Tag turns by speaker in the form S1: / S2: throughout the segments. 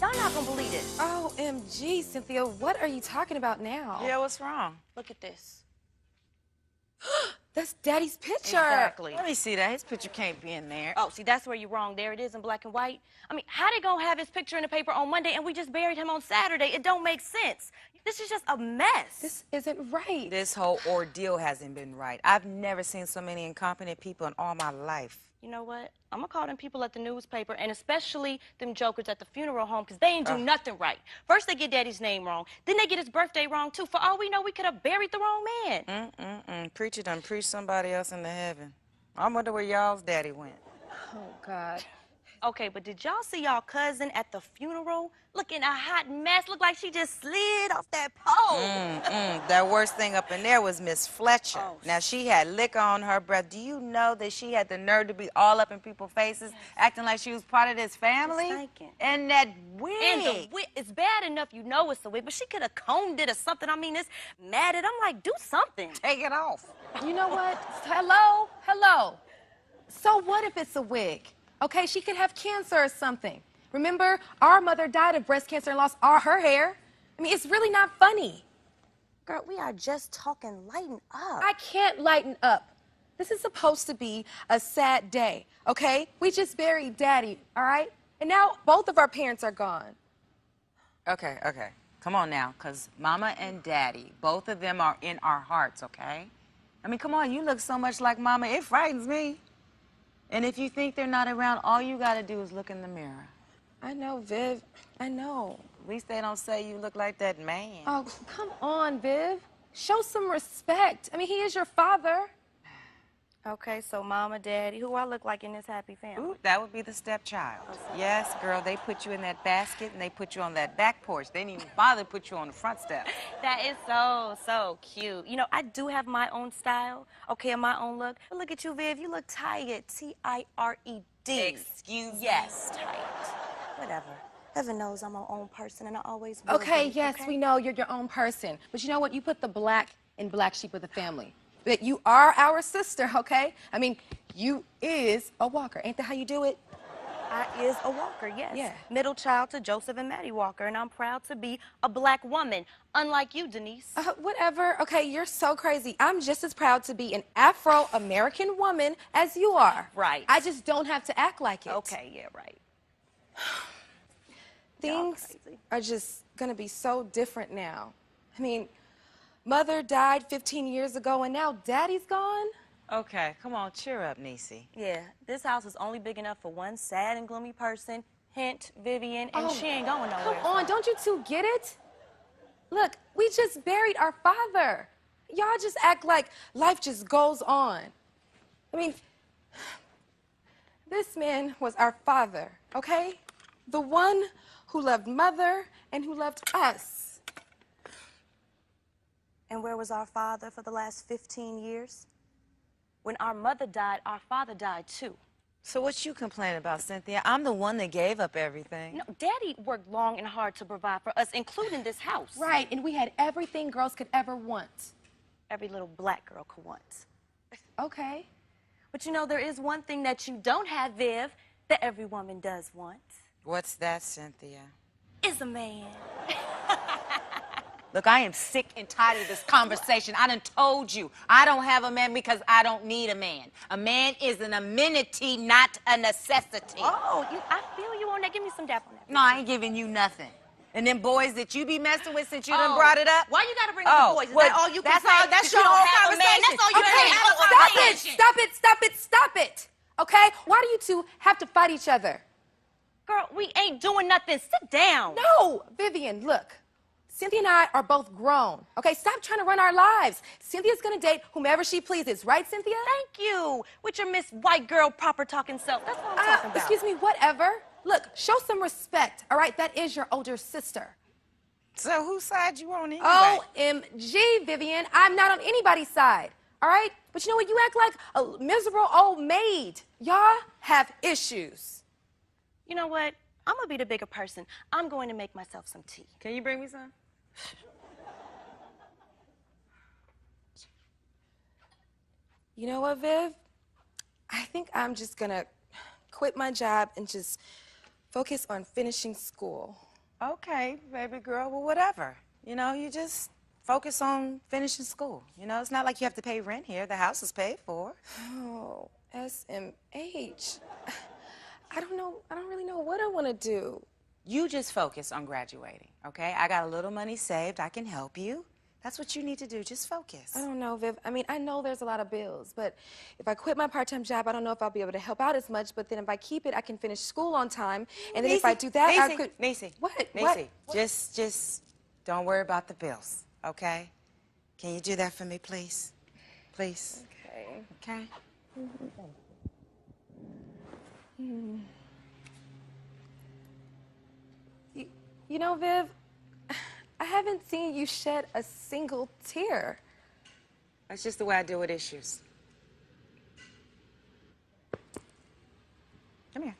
S1: Y'all not gonna believe it.
S2: OMG, Cynthia, what are you talking about now?
S3: Yeah, what's wrong?
S1: Look at this.
S2: That's Daddy's picture.
S1: Exactly.
S3: Let me see that. His picture can't be in there.
S1: Oh, see, that's where you're wrong. There it is in black and white. I mean, how they gonna have his picture in the paper on Monday and we just buried him on Saturday? It don't make sense. This is just a mess.
S2: This isn't right.
S3: This whole ordeal hasn't been right. I've never seen so many incompetent people in all my life.
S1: You know what? I'm gonna call them people at the newspaper, and especially them jokers at the funeral home, because they ain't do nothing right. First, they get Daddy's name wrong. Then they get his birthday wrong, too. For all we know, we could have buried the wrong man.
S3: Preacher done preached somebody else into heaven. I wonder where y'all's daddy went.
S2: Oh, God.
S1: Okay, but did y'all see y'all cousin at the funeral? Looking a hot mess. Looked like she just slid off that pole.
S3: That worst thing up in there was Miss Fletcher.
S1: Oh.
S3: Now, she had liquor on her breath. Do you know that she had the nerve to be all up in people's faces, acting like she was part of this family?
S1: Just thinking.
S3: And that wig.
S1: And the wig, it's bad enough you know it's a wig, but she could have combed it or something. I mean, it's matted. I'm like, do something.
S3: Take it off.
S2: You know what? Hello? Hello. So what if it's a wig? Okay, she could have cancer or something. Remember, our mother died of breast cancer and lost all her hair. I mean, it's really not funny.
S1: Girl, we are just talking lighten up.
S2: I can't lighten up. This is supposed to be a sad day, okay? We just buried Daddy, all right? And now both of our parents are gone.
S3: Okay. Come on now, because Mama and Daddy, both of them are in our hearts, okay? I mean, come on, you look so much like Mama, it frightens me. And if you think they're not around, all you gotta do is look in the mirror.
S2: I know, Viv. I know.
S3: At least they don't say you look like that man.
S2: Oh, come on, Viv. Show some respect. I mean, he is your father.
S1: Okay, so Mama, Daddy, who I look like in this happy family?
S3: Ooh, that would be the stepchild. Yes, girl, they put you in that basket and they put you on that back porch. They didn't even bother to put you on the front step.
S1: That is so cute. You know, I do have my own style, okay, and my own look. But look at you, Viv. You look tired. T-I-R-E-D.
S3: Excuse me?
S1: Yes, tired. Whatever. Heaven knows I'm my own person, and I always will
S2: Okay,
S1: be,
S2: yes,
S1: okay?
S2: we know you're your own person. But you know what? You put the black in black sheep of the family. But you are our sister, okay? I mean, you is a Walker. Ain't that how you do it?
S1: I is a Walker, yes.
S2: Yeah.
S1: Middle child to Joseph and Maddie Walker, and I'm proud to be a black woman, unlike you, Denise.
S2: Whatever. Okay, you're so crazy. I'm just as proud to be an Afro-American woman as you are.
S1: Right.
S2: I just don't have to act like it.
S1: Okay, yeah, right.
S2: Things
S1: crazy.
S2: are just gonna be so different now. I mean, Mother died 15 years ago, and now Daddy's gone?
S3: Okay, come on, cheer up, Niecy.
S1: Yeah, this house is only big enough for one sad and gloomy person, hint, Vivian, and she ain't going nowhere.
S2: Come on, don't you two get it? Look, we just buried our father. Y'all just act like life just goes on. I mean, this man was our father, okay? The one who loved Mother and who loved us.
S1: And where was our father for the last 15 years? When our mother died, our father died too.
S3: So what you complaining about, Cynthia? I'm the one that gave up everything.
S1: No, Daddy worked long and hard to provide for us, including this house.
S2: Right, and we had everything girls could ever want.
S1: Every little black girl could want.
S2: Okay.
S1: But you know, there is one thing that you don't have, Viv, that every woman does want.
S3: What's that, Cynthia?
S1: Is a man.
S3: Look, I am sick and tired of this conversation. I done told you, I don't have a man because I don't need a man. A man is an amenity, not a necessity.
S1: Oh, I feel you on that. Give me some dap on that.
S3: No, I ain't giving you nothing. And them boys that you be messing with since you done brought it up.
S1: Why you gotta bring up the boys? Is that all you can say?
S3: That's
S1: That
S3: your
S1: you don't
S3: whole
S1: have a man?
S3: conversation.
S1: That's all you
S2: Okay,
S1: can have.
S2: stop it. Okay? Why do you two have to fight each other?
S1: Girl, we ain't doing nothing. Sit down.
S2: No, Vivian, look. Cynthia and I are both grown. Okay, stop trying to run our lives. Cynthia's gonna date whomever she pleases, right, Cynthia?
S1: Thank you. With your Miss White Girl proper talking self. That's what I'm talking about.
S2: Excuse me, whatever. Look, show some respect, all right? That is your older sister.
S3: So whose side you on anyway?
S2: OMG, Vivian, I'm not on anybody's side, all right? But you know what? You act like a miserable old maid. Y'all have issues.
S1: You know what? I'm gonna be the bigger person. I'm going to make myself some tea.
S3: Can you bring me some?
S2: You know what, Viv? I think I'm just gonna quit my job and just focus on finishing school.
S3: Okay, baby girl, well, whatever. You know, you just focus on finishing school. You know, it's not like you have to pay rent here. The house is paid for.
S2: Oh, SMH. I don't know. I don't really know what I want to do.
S3: You just focus on graduating, okay? I got a little money saved. I can help you. That's what you need to do. Just focus.
S2: I don't know, Viv. I mean, I know there's a lot of bills, but if I quit my part-time job, I don't know if I'll be able to help out as much. But then if I keep it, I can finish school on time. And then if I do that, I could...
S3: Macy.
S2: What?
S3: Macy,
S2: What?
S3: just don't worry about the bills, okay? Can you do that for me, please? Please.
S2: Okay.
S3: Okay?
S2: You know, Viv, I haven't seen you shed a single tear.
S3: That's just the way I deal with issues. Come here.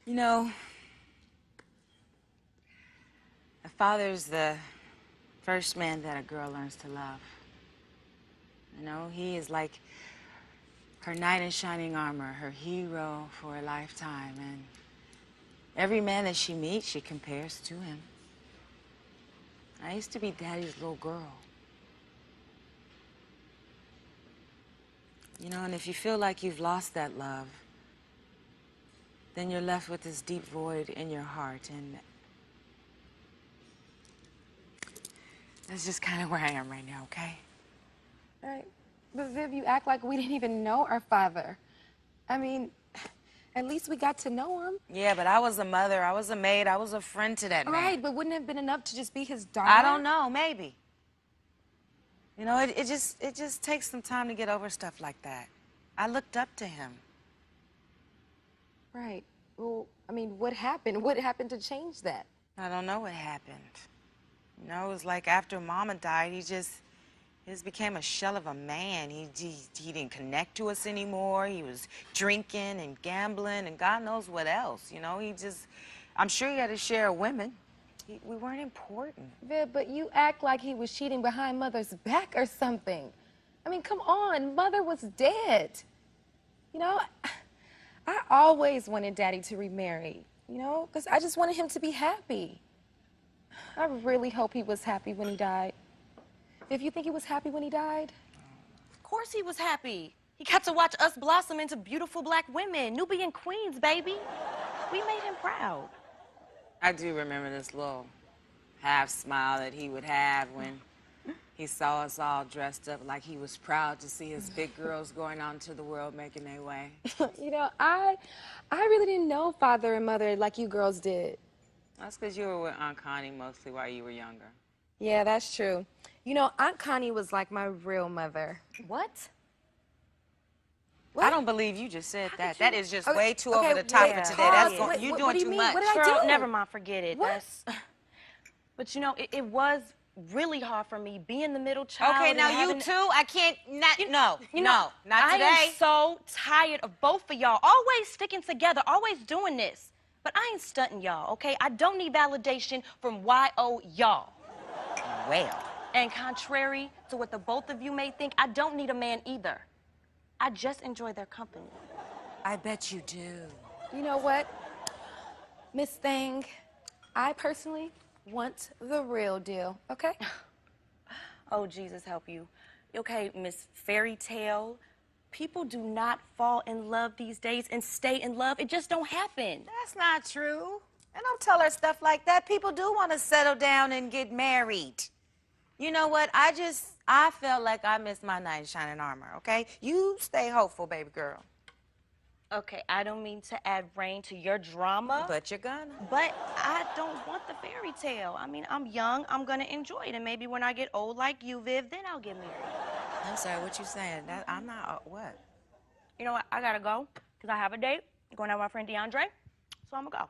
S3: You know, a father's the first man that a girl learns to love. You know, he is like her knight in shining armor, her hero for a lifetime, and every man that she meets, she compares to him. I used to be Daddy's little girl. You know, and if you feel like you've lost that love, then you're left with this deep void in your heart, and that's just kind of where I am right now, okay?
S2: All right. But Viv, you act like we didn't even know our father. I mean, at least we got to know him.
S3: Yeah, but I was a mother, I was a maid, I was a friend to that man.
S2: Right, but wouldn't it have been enough to just be his daughter?
S3: I don't know, maybe. You know, it just takes some time to get over stuff like that. I looked up to him.
S2: Right. Well, I mean, what happened? What happened to change that?
S3: I don't know what happened. You know, it was like after Mama died, he just became a shell of a man. He didn't connect to us anymore. He was drinking and gambling and God knows what else. You know, I'm sure he had a share of women. We weren't important.
S2: Viv, but you act like he was cheating behind Mother's back or something. I mean, come on, Mother was dead. You know, I always wanted Daddy to remarry, you know, because I just wanted him to be happy. I really hope he was happy when he died. If you think he was happy when he died?
S1: Of course he was happy. He got to watch us blossom into beautiful black women, Nubian queens, baby. We made him proud.
S3: I do remember this little half smile that he would have when he saw us all dressed up like he was proud to see his big girls going out into the world making their way.
S2: You know, I really didn't know Father and Mother like you girls did.
S3: That's because you were with Aunt Connie mostly while you were younger.
S2: Yeah, that's true. You know, Aunt Connie was like my real mother.
S1: What?
S3: I don't believe you just said that. That is just
S2: Okay,
S3: way too
S2: okay,
S3: over the top
S1: yeah.
S3: for today. That's
S1: Yeah.
S3: going, you're
S2: What
S3: doing
S2: do you
S3: too
S2: mean?
S3: much.
S2: What did I
S1: Girl,
S2: do?
S1: never mind, forget it.
S2: What?
S1: But you know, it was really hard for me being the middle child.
S3: Okay,
S1: and
S3: now you
S1: having-
S3: too. I can't. No,
S1: You know,
S3: not today.
S1: I am so tired of both of y'all always sticking together, always doing this. But I ain't stunting y'all, okay? I don't need validation from YO y'all.
S3: Well,
S1: And contrary to what the both of you may think, I don't need a man either. I just enjoy their company.
S3: I bet you do.
S2: You know what, Miss Thing? I personally want the real deal, okay?
S1: Oh, Jesus help you. Okay, Miss Fairy Tale, people do not fall in love these days and stay in love. It just don't happen.
S3: That's not true. And don't tell her stuff like that. People do want to settle down and get married. You know what? I felt like I missed my knight in shining armor, okay? You stay hopeful, baby girl.
S1: Okay, I don't mean to add rain to your drama.
S3: But you're gonna.
S1: But I don't want the fairy tale. I mean, I'm young, I'm gonna enjoy it. And maybe when I get old like you, Viv, then I'll get married.
S3: I'm sorry, what you saying? I'm not, what?
S1: You know what? I gotta go, because I have a date. I'm going out with my friend DeAndre, so I'm gonna go.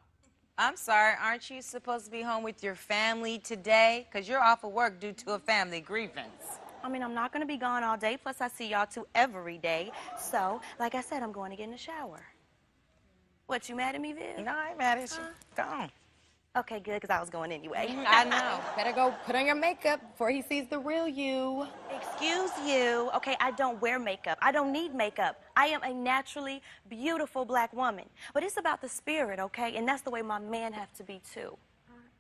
S3: I'm sorry, aren't you supposed to be home with your family today? Because you're off of work due to a family grievance.
S1: I mean, I'm not gonna be gone all day, plus I see y'all two every day. So, like I said, I'm going to get in the shower. What, you mad at me, Viv?
S3: No, I ain't mad at you. Go on.
S1: Okay, good, because I was going anyway.
S3: I know.
S2: Better go put on your makeup before he sees the real you.
S1: Excuse you. Okay, I don't wear makeup. I don't need makeup. I am a naturally beautiful black woman. But it's about the spirit, okay? And that's the way my men have to be, too.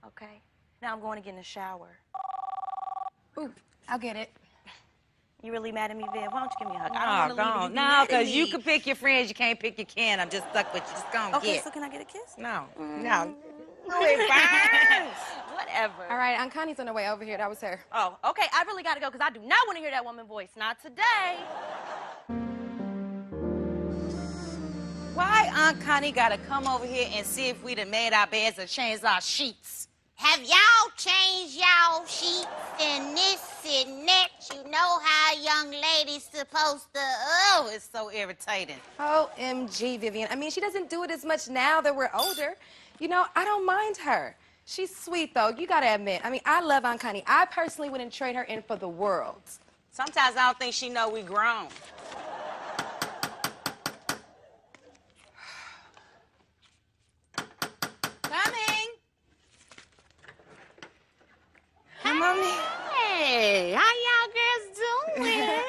S1: Okay? Now I'm going to get in the shower.
S2: Ooh, I'll get it.
S1: You really mad at me, Viv? Why don't you give me a hug? I
S3: Oh,
S1: don't want to leave
S3: go
S1: you
S3: on.
S1: be
S3: No,
S1: mad at
S3: because you
S1: me.
S3: can pick your friends. You can't pick your kin. I'm just stuck with you. Just go and
S1: Okay,
S3: get.
S1: so can I get a kiss?
S3: No. No. Oh, it burns.
S1: Whatever.
S2: All right, Aunt Connie's on her way over here. That was her.
S1: Oh, okay. I really got to go because I do not want to hear that woman's voice. Not today.
S3: Why Aunt Connie gotta come over here and see if we done made our beds or changed our sheets?
S4: Have y'all changed y'all sheets and this and that? You know how a young lady's supposed to.
S3: Oh, it's so irritating.
S2: OMG, Vivian. I mean, she doesn't do it as much now that we're older. You know, I don't mind her. She's sweet, though. You gotta admit. I mean, I love Aunt Connie. I personally wouldn't trade her in for the world.
S3: Sometimes I don't think she know we grown. Coming. Come on in.
S4: Hey, how y'all girls doing?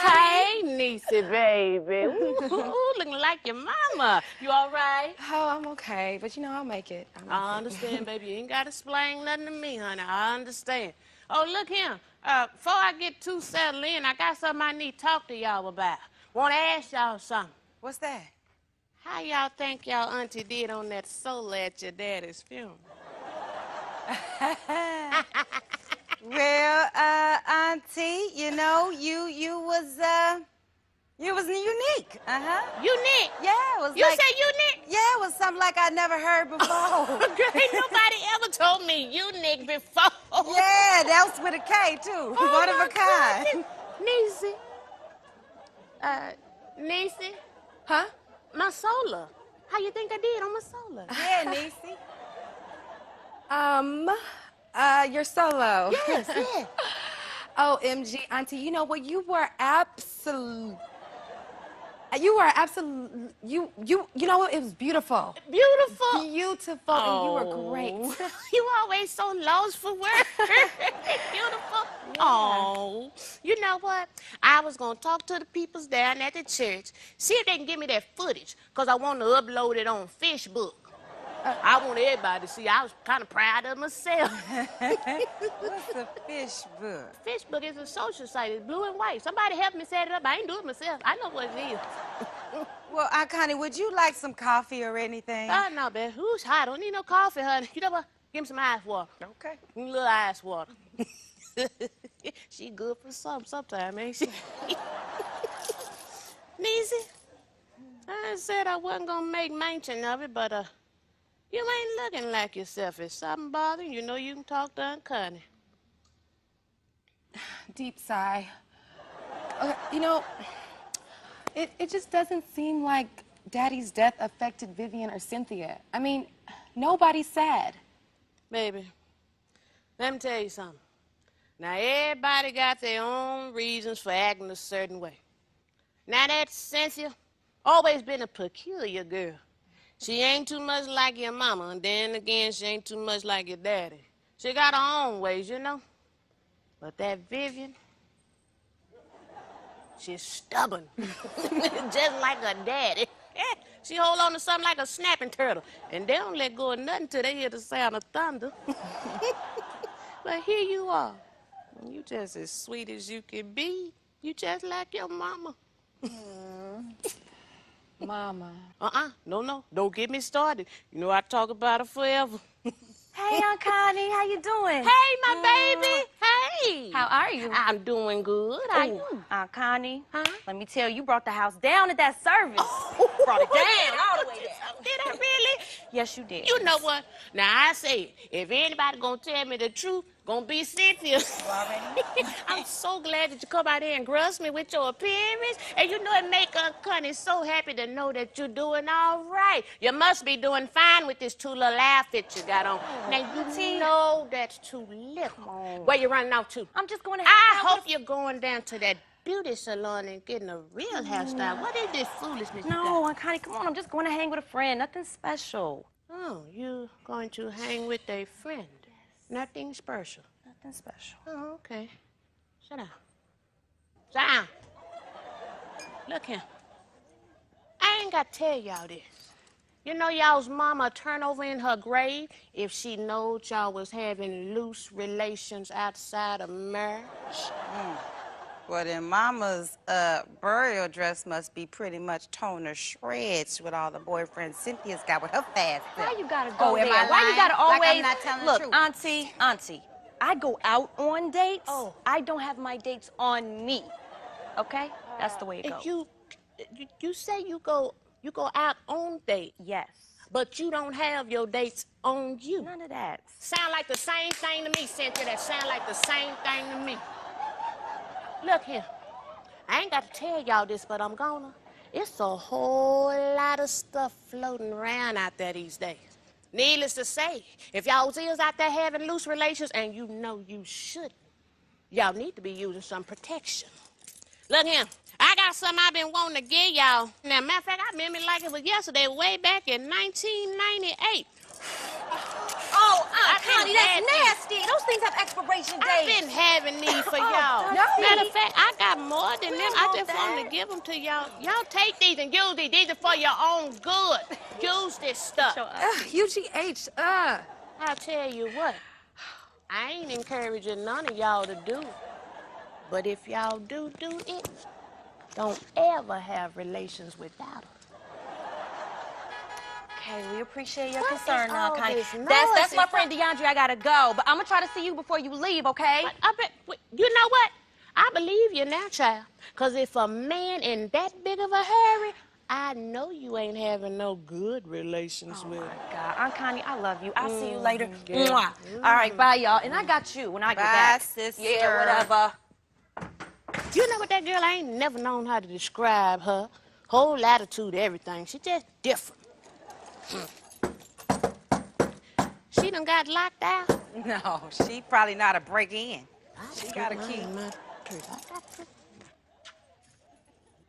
S5: Hey, Niecy, baby. Ooh, looking like your mama. You all right?
S2: Oh, I'm okay, but you know, I'll make it.
S5: I understand, baby. You ain't got to explain nothing to me, honey. I understand. Oh, look here. Before I get too settled in, I got something I need to talk to y'all about. Want to ask y'all something.
S3: What's that?
S5: How y'all think y'all auntie did on that solo at your daddy's funeral?
S3: Well, Auntie, you know, you was unique.
S5: Unique.
S3: Yeah, it was
S5: You
S3: like,
S5: say unique?
S3: yeah, it was something like I'd never heard before.
S5: Girl, ain't nobody ever told me unique before.
S3: Yeah, that was with a K, too. One of a kind.
S5: Niecy. Niecy,
S2: Huh?
S5: my solar. How you think I did on my solar?
S3: Yeah, Niecy.
S2: You're solo.
S5: Yes, yeah.
S2: OMG, Auntie, you know what? You were absolute. You know what? It was beautiful.
S5: Beautiful.
S2: Beautiful, and you were great.
S5: You always so lost for words. Beautiful. Oh, you know what? I was gonna talk to the peoples down at the church, see if they can give me that footage, cause I want to upload it on Facebook. I want everybody to see. I was kind of proud of myself.
S3: What's the fish book?
S5: Facebook is a social site. It's blue and white. Somebody help me set it up. I ain't do it myself. I know what it is.
S3: Well, Aunt Connie, would you like some coffee or anything?
S5: Oh, no, babe. Who's hot? I don't need no coffee, honey. You know what? Give me some ice water.
S3: Okay.
S5: A little ice water. She good for sometime, ain't she? Niecy, I said I wasn't gonna make mention of it, but you ain't looking like yourself. If something bothering you, know you can talk to Aunt Connie.
S2: Deep sigh. Okay, you know, it just doesn't seem like Daddy's death affected Vivian or Cynthia. I mean, nobody's sad.
S5: Baby, let me tell you something. Now, everybody got their own reasons for acting a certain way. Now, that Cynthia always been a peculiar girl. She ain't too much like your mama, and then again, she ain't too much like your daddy. She got her own ways, you know. But that Vivian, she's stubborn, just like her daddy. She hold on to something like a snapping turtle, and they don't let go of nothing till they hear the sound of thunder. But here you are. You just as sweet as you can be. You just like your mama.
S2: Mama.
S5: No. Don't get me started. You know I talk about her forever.
S1: Hey, Aunt Connie, how you doing?
S5: Hey, my baby. Hey.
S1: How are you?
S5: I'm doing good. How you?
S1: Aunt Connie,
S5: Huh?
S1: let me tell you, you brought the house down at that service. Brought it down, all the way down.
S5: Did I really?
S1: Yes, you did.
S5: You know what? Now, I say, if anybody gonna tell me the truth, gonna be Cynthia. I'm so glad that you come out here and grace me with your appearance. And you know, it make Aunt Connie so happy to know that you're doing all right. You must be doing fine with this two little outfit you got on. Now, you know that's too little. Where you running out to?
S1: I'm just going to
S5: I hope you're going down to that beauty salon and getting a real hairstyle. What is this foolishness you got?
S1: No, Aunt Connie, come on. I'm just going to hang with a friend. Nothing special.
S5: Oh, you going to hang with a friend? Nothing special.
S1: Nothing special.
S5: Oh, okay. Sit down. Sit down. Look here. I ain't got to tell y'all this. You know y'all's mama turn over in her grave if she knowed y'all was having loose relations outside of marriage?
S3: Well, then Mama's burial dress must be pretty much torn to shreds with all the boyfriends Cynthia's got with her fast self.
S1: Why you gotta go
S3: am
S1: there?
S3: I
S1: Why you
S3: lying?
S1: gotta always
S3: Like I'm not telling
S1: look,
S3: the truth.
S1: Auntie? I go out on dates.
S5: Oh.
S1: I don't have my dates on me. Okay? That's the way it goes.
S5: You say you go out on dates,
S1: Yes.
S5: but you don't have your dates on you.
S1: None of that.
S5: Sound like the same thing to me, Cynthia. That sound like the same thing to me. Look here. I ain't got to tell y'all this, but I'm gonna. It's a whole lot of stuff floating around out there these days. Needless to say, if y'all is out there having loose relations and you know you shouldn't, y'all need to be using some protection. Look here. I got something I've been wanting to give y'all. Now, matter of fact, I remember it like it was yesterday, way back in 1998.
S1: Oh, Aunt
S5: I've been
S1: Connie, that's
S5: having-
S1: nasty. Those things have expiration
S5: I've
S1: dates.
S5: been having these for y'all.
S1: no.
S5: Matter of fact, I got more than them.
S1: don't
S5: I
S1: want
S5: just wanted
S1: that.
S5: to give them to y'all. Y'all take these and use these. These are for your own good. Use this stuff.
S2: UGH,
S5: I'll tell you what. I ain't encouraging none of y'all to do it. But if y'all do it, don't ever have relations without them.
S1: Okay, we appreciate your
S5: What
S1: concern
S5: is
S1: now,
S5: all
S1: Connie.
S5: this
S1: That's my
S5: noise?
S1: friend DeAndre. I gotta go, but I'm gonna try to see you before you leave, okay?
S5: You know what? I believe you now, child. Because if a man in that big of a hurry, I know you ain't having no good relations with him.
S1: My God, Aunt Connie, I love you. I'll see you later.
S5: yeah.
S1: Mwah. All right, bye, y'all. And I got you when I get
S3: Bye,
S1: back.
S3: sister.
S1: Yeah, whatever.
S5: You know what, that girl, I ain't never known how to describe her. Whole attitude, everything. She just different. She done got locked out.
S3: No, she probably not a break in. She got a key.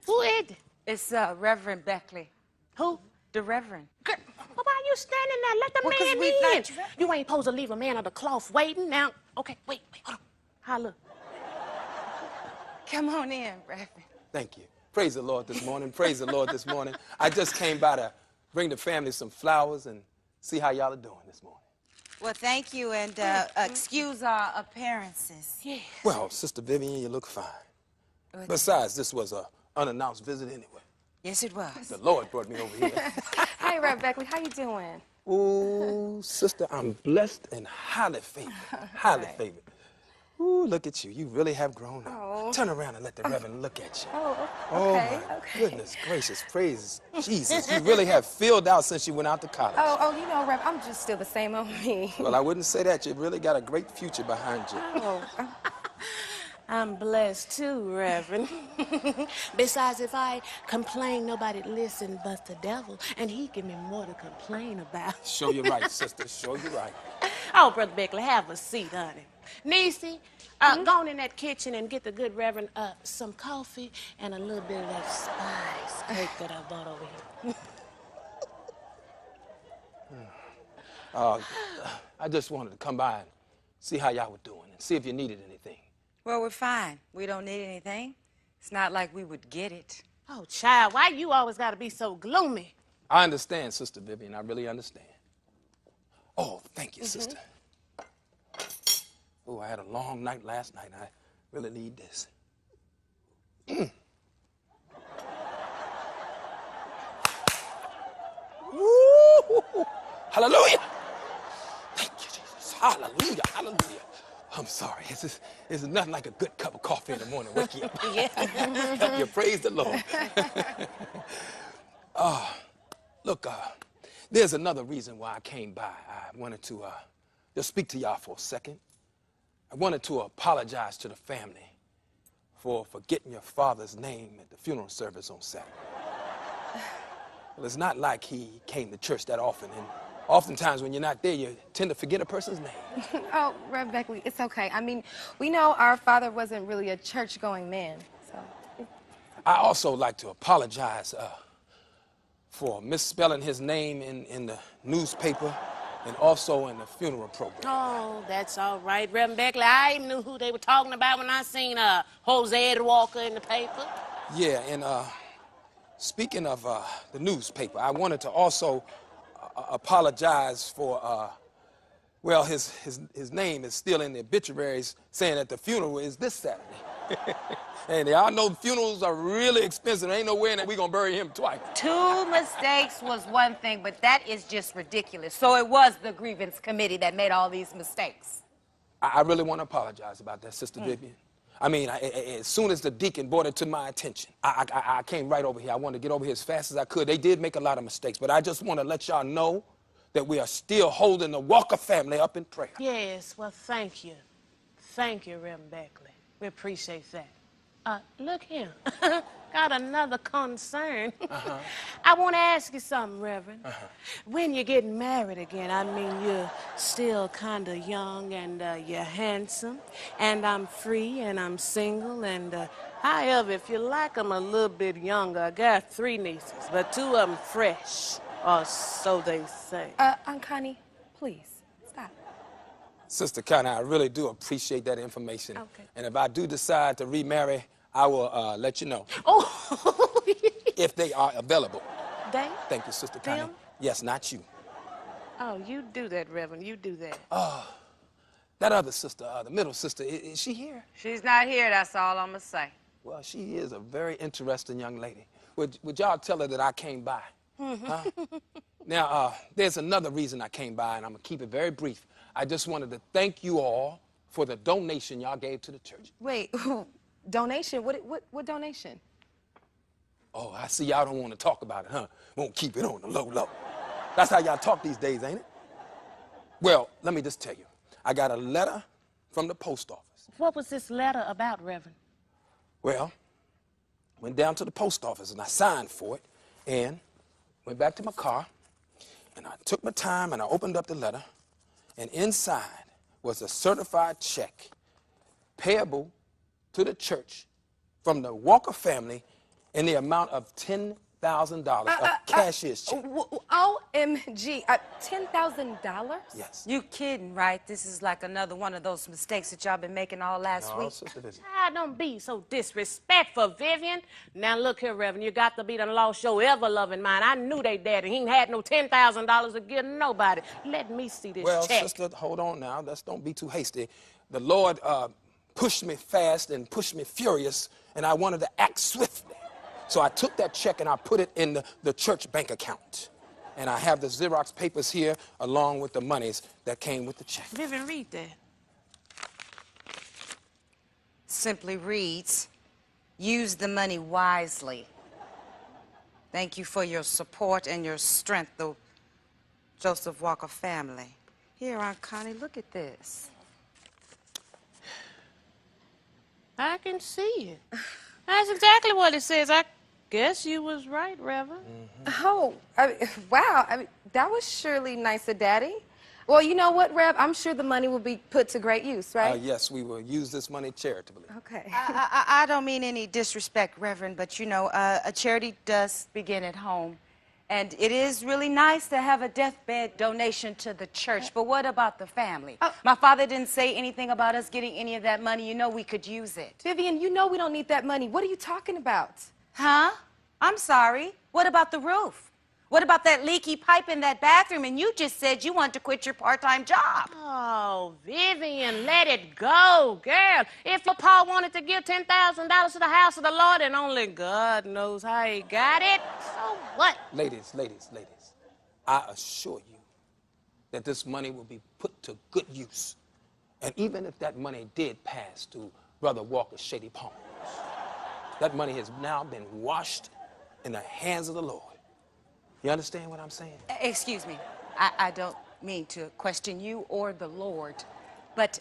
S5: Who is it?
S3: It's Reverend Beckley.
S5: Who?
S3: The Reverend.
S5: Girl, well, why you standing there? Let the
S3: Well, 'cause
S5: man
S3: we
S5: in.
S3: thought
S5: You ain't supposed to leave a man on the cloth waiting. Now, okay, wait, hold on. Holla.
S3: Come on in, Reverend.
S6: Thank you. Praise the Lord this morning. Praise the Lord this morning. I just came by to bring the family some flowers and see how y'all are doing this morning.
S3: Well, thank you, and excuse our appearances.
S5: Yeah.
S6: Well, Sister Vivian, you look fine. Besides, this was an unannounced visit anyway.
S3: Yes, it was.
S6: The Lord brought me over here.
S2: hey, Rev Beckley, how you doing?
S6: Ooh, sister, I'm blessed and highly favored. Highly favored. Ooh, look at you. You really have grown up.
S2: Oh.
S6: Turn around and let the Reverend look at you.
S2: Oh,
S6: Oh,
S2: okay,
S6: my
S2: okay.
S6: goodness gracious. Praise Jesus. You really have filled out since you went out to college.
S2: Oh, you know, Rev, I'm just still the same old me.
S6: Well, I wouldn't say that. You've really got a great future behind you.
S2: Oh,
S5: I'm blessed too, Reverend. Besides, if I complain, nobody listen but the devil, and he give me more to complain about.
S6: Show you right, sister. Show you right.
S5: Oh, Brother Beckley, have a seat, honey. Niecy, go on in that kitchen and get the good Reverend some coffee and a little bit of that spice cake that I bought over here.
S6: I just wanted to come by and see how y'all were doing and see if you needed anything.
S3: Well, we're fine. We don't need anything. It's not like we would get it.
S5: Oh, child, why you always gotta be so gloomy?
S6: I understand, Sister Vivian. I really understand. Oh, thank you, sister. Oh, I had a long night last night. I really need this. Woo! Hallelujah! Thank you, Jesus. Hallelujah, hallelujah. I'm sorry. It's nothing like a good cup of coffee in the morning. Wake you up. Help you praise the Lord. Look, there's another reason why I came by. I wanted to just speak to y'all for a second. I wanted to apologize to the family for forgetting your father's name at the funeral service on Saturday. Well, it's not like he came to church that often, and oftentimes when you're not there, you tend to forget a person's name.
S2: oh, Rev Beckley, it's okay. I mean, we know our father wasn't really a church-going man, so.
S6: I also like to apologize for misspelling his name in the newspaper and also in the funeral program.
S5: Oh, that's all right, Reverend Beckley. I knew who they were talking about when I seen Jose Ed Walker in the paper.
S6: Yeah, and speaking of the newspaper, I wanted to also apologize for, well, his name is still in the obituaries saying that the funeral is this Saturday. And y'all know funerals are really expensive. Ain't no way in that we're gonna bury him twice.
S3: 2 mistakes was one thing, but that is just ridiculous. So it was the grievance committee that made all these mistakes.
S6: I really want to apologize about that, Sister Vivian. I mean, as soon as the deacon brought it to my attention, I came right over here. I wanted to get over here as fast as I could. They did make a lot of mistakes, but I just want to let y'all know that we are still holding the Walker family up in prayer.
S5: Yes, well, thank you. Thank you, Reverend Beckley. We appreciate that. Look here. Got another concern. I want to ask you something, Reverend. When you're getting married again, I mean, you're still kind of young and you're handsome, and I'm free and I'm single, and however, if you like them a little bit younger, I got 3 nieces, but 2 of them fresh, or so they say.
S2: Aunt Connie, please, stop.
S6: Sister Connie, I really do appreciate that information.
S2: Okay.
S6: And if I do decide to remarry, I will let you know.
S5: Oh,
S6: If they are available.
S5: they?
S6: Thank you, Sister Connie.
S5: Them?
S6: Yes, not you.
S5: Oh, you do that, Reverend, you do that.
S6: That other sister, the middle sister, is she here?
S3: She's not here, that's all I'm gonna say.
S6: Well, she is a very interesting young lady. Would y'all tell her that I came by? Huh? Now, there's another reason I came by, and I'm gonna keep it very brief. I just wanted to thank you all for the donation y'all gave to the church.
S2: Wait, donation? What donation?
S6: Oh, I see y'all don't want to talk about it, huh? Won't keep it on the low. That's how y'all talk these days, ain't it? Well, let me just tell you. I got a letter from the post office.
S5: What was this letter about, Reverend?
S6: Well, went down to the post office and I signed for it and went back to my car and I took my time and I opened up the letter and inside was a certified check payable to the church from the Walker family in the amount of $10,000, a cashier's check.
S2: OMG, $10,000?
S6: Yes.
S3: You kidding, right? This is like another one of those mistakes that y'all been making all last
S6: No,
S3: week.
S6: Sister Vivian.
S5: Don't be so disrespectful, Vivian. Now, look here, Reverend, you got to be the lost your ever-loving mind. I knew they daddy. He ain't had no $10,000 to give nobody. Let me see this
S6: Well,
S5: check.
S6: sister, hold on now. Let's don't be too hasty. The Lord pushed me fast and pushed me furious, and I wanted to act swiftly. So I took that check and I put it in the church bank account. And I have the Xerox papers here along with the monies that came with the check.
S5: Vivian, read that.
S3: Simply reads, use the money wisely. Thank you for your support and your strength, the Joseph Walker family. Here, Aunt Connie, look at this.
S5: I can see it. That's exactly what it says. I guess you was right, Reverend.
S2: Oh, wow. That was surely nice of Daddy. Well, you know what, Rev? I'm sure the money will be put to great use, right?
S6: Yes, we will use this money charitably.
S2: Okay.
S3: I don't mean any disrespect, Reverend, but you know, a charity does begin at home. And it is really nice to have a deathbed donation to the church, but what about the family? My father didn't say anything about us getting any of that money. You know we could use it.
S2: Vivian, you know we don't need that money. What are you talking about?
S3: Huh? I'm sorry. What about the roof? What about that leaky pipe in that bathroom? And you just said you wanted to quit your part-time job.
S5: Oh, Vivian, let it go, girl. If Paul wanted to give $10,000 to the house of the Lord, and only God knows how he got it, so what?
S6: Ladies, I assure you that this money will be put to good use. And even if that money did pass to Brother Walker's shady palms, that money has now been washed in the hands of the Lord. You understand what I'm saying?
S3: Excuse me. I don't mean to question you or the Lord, but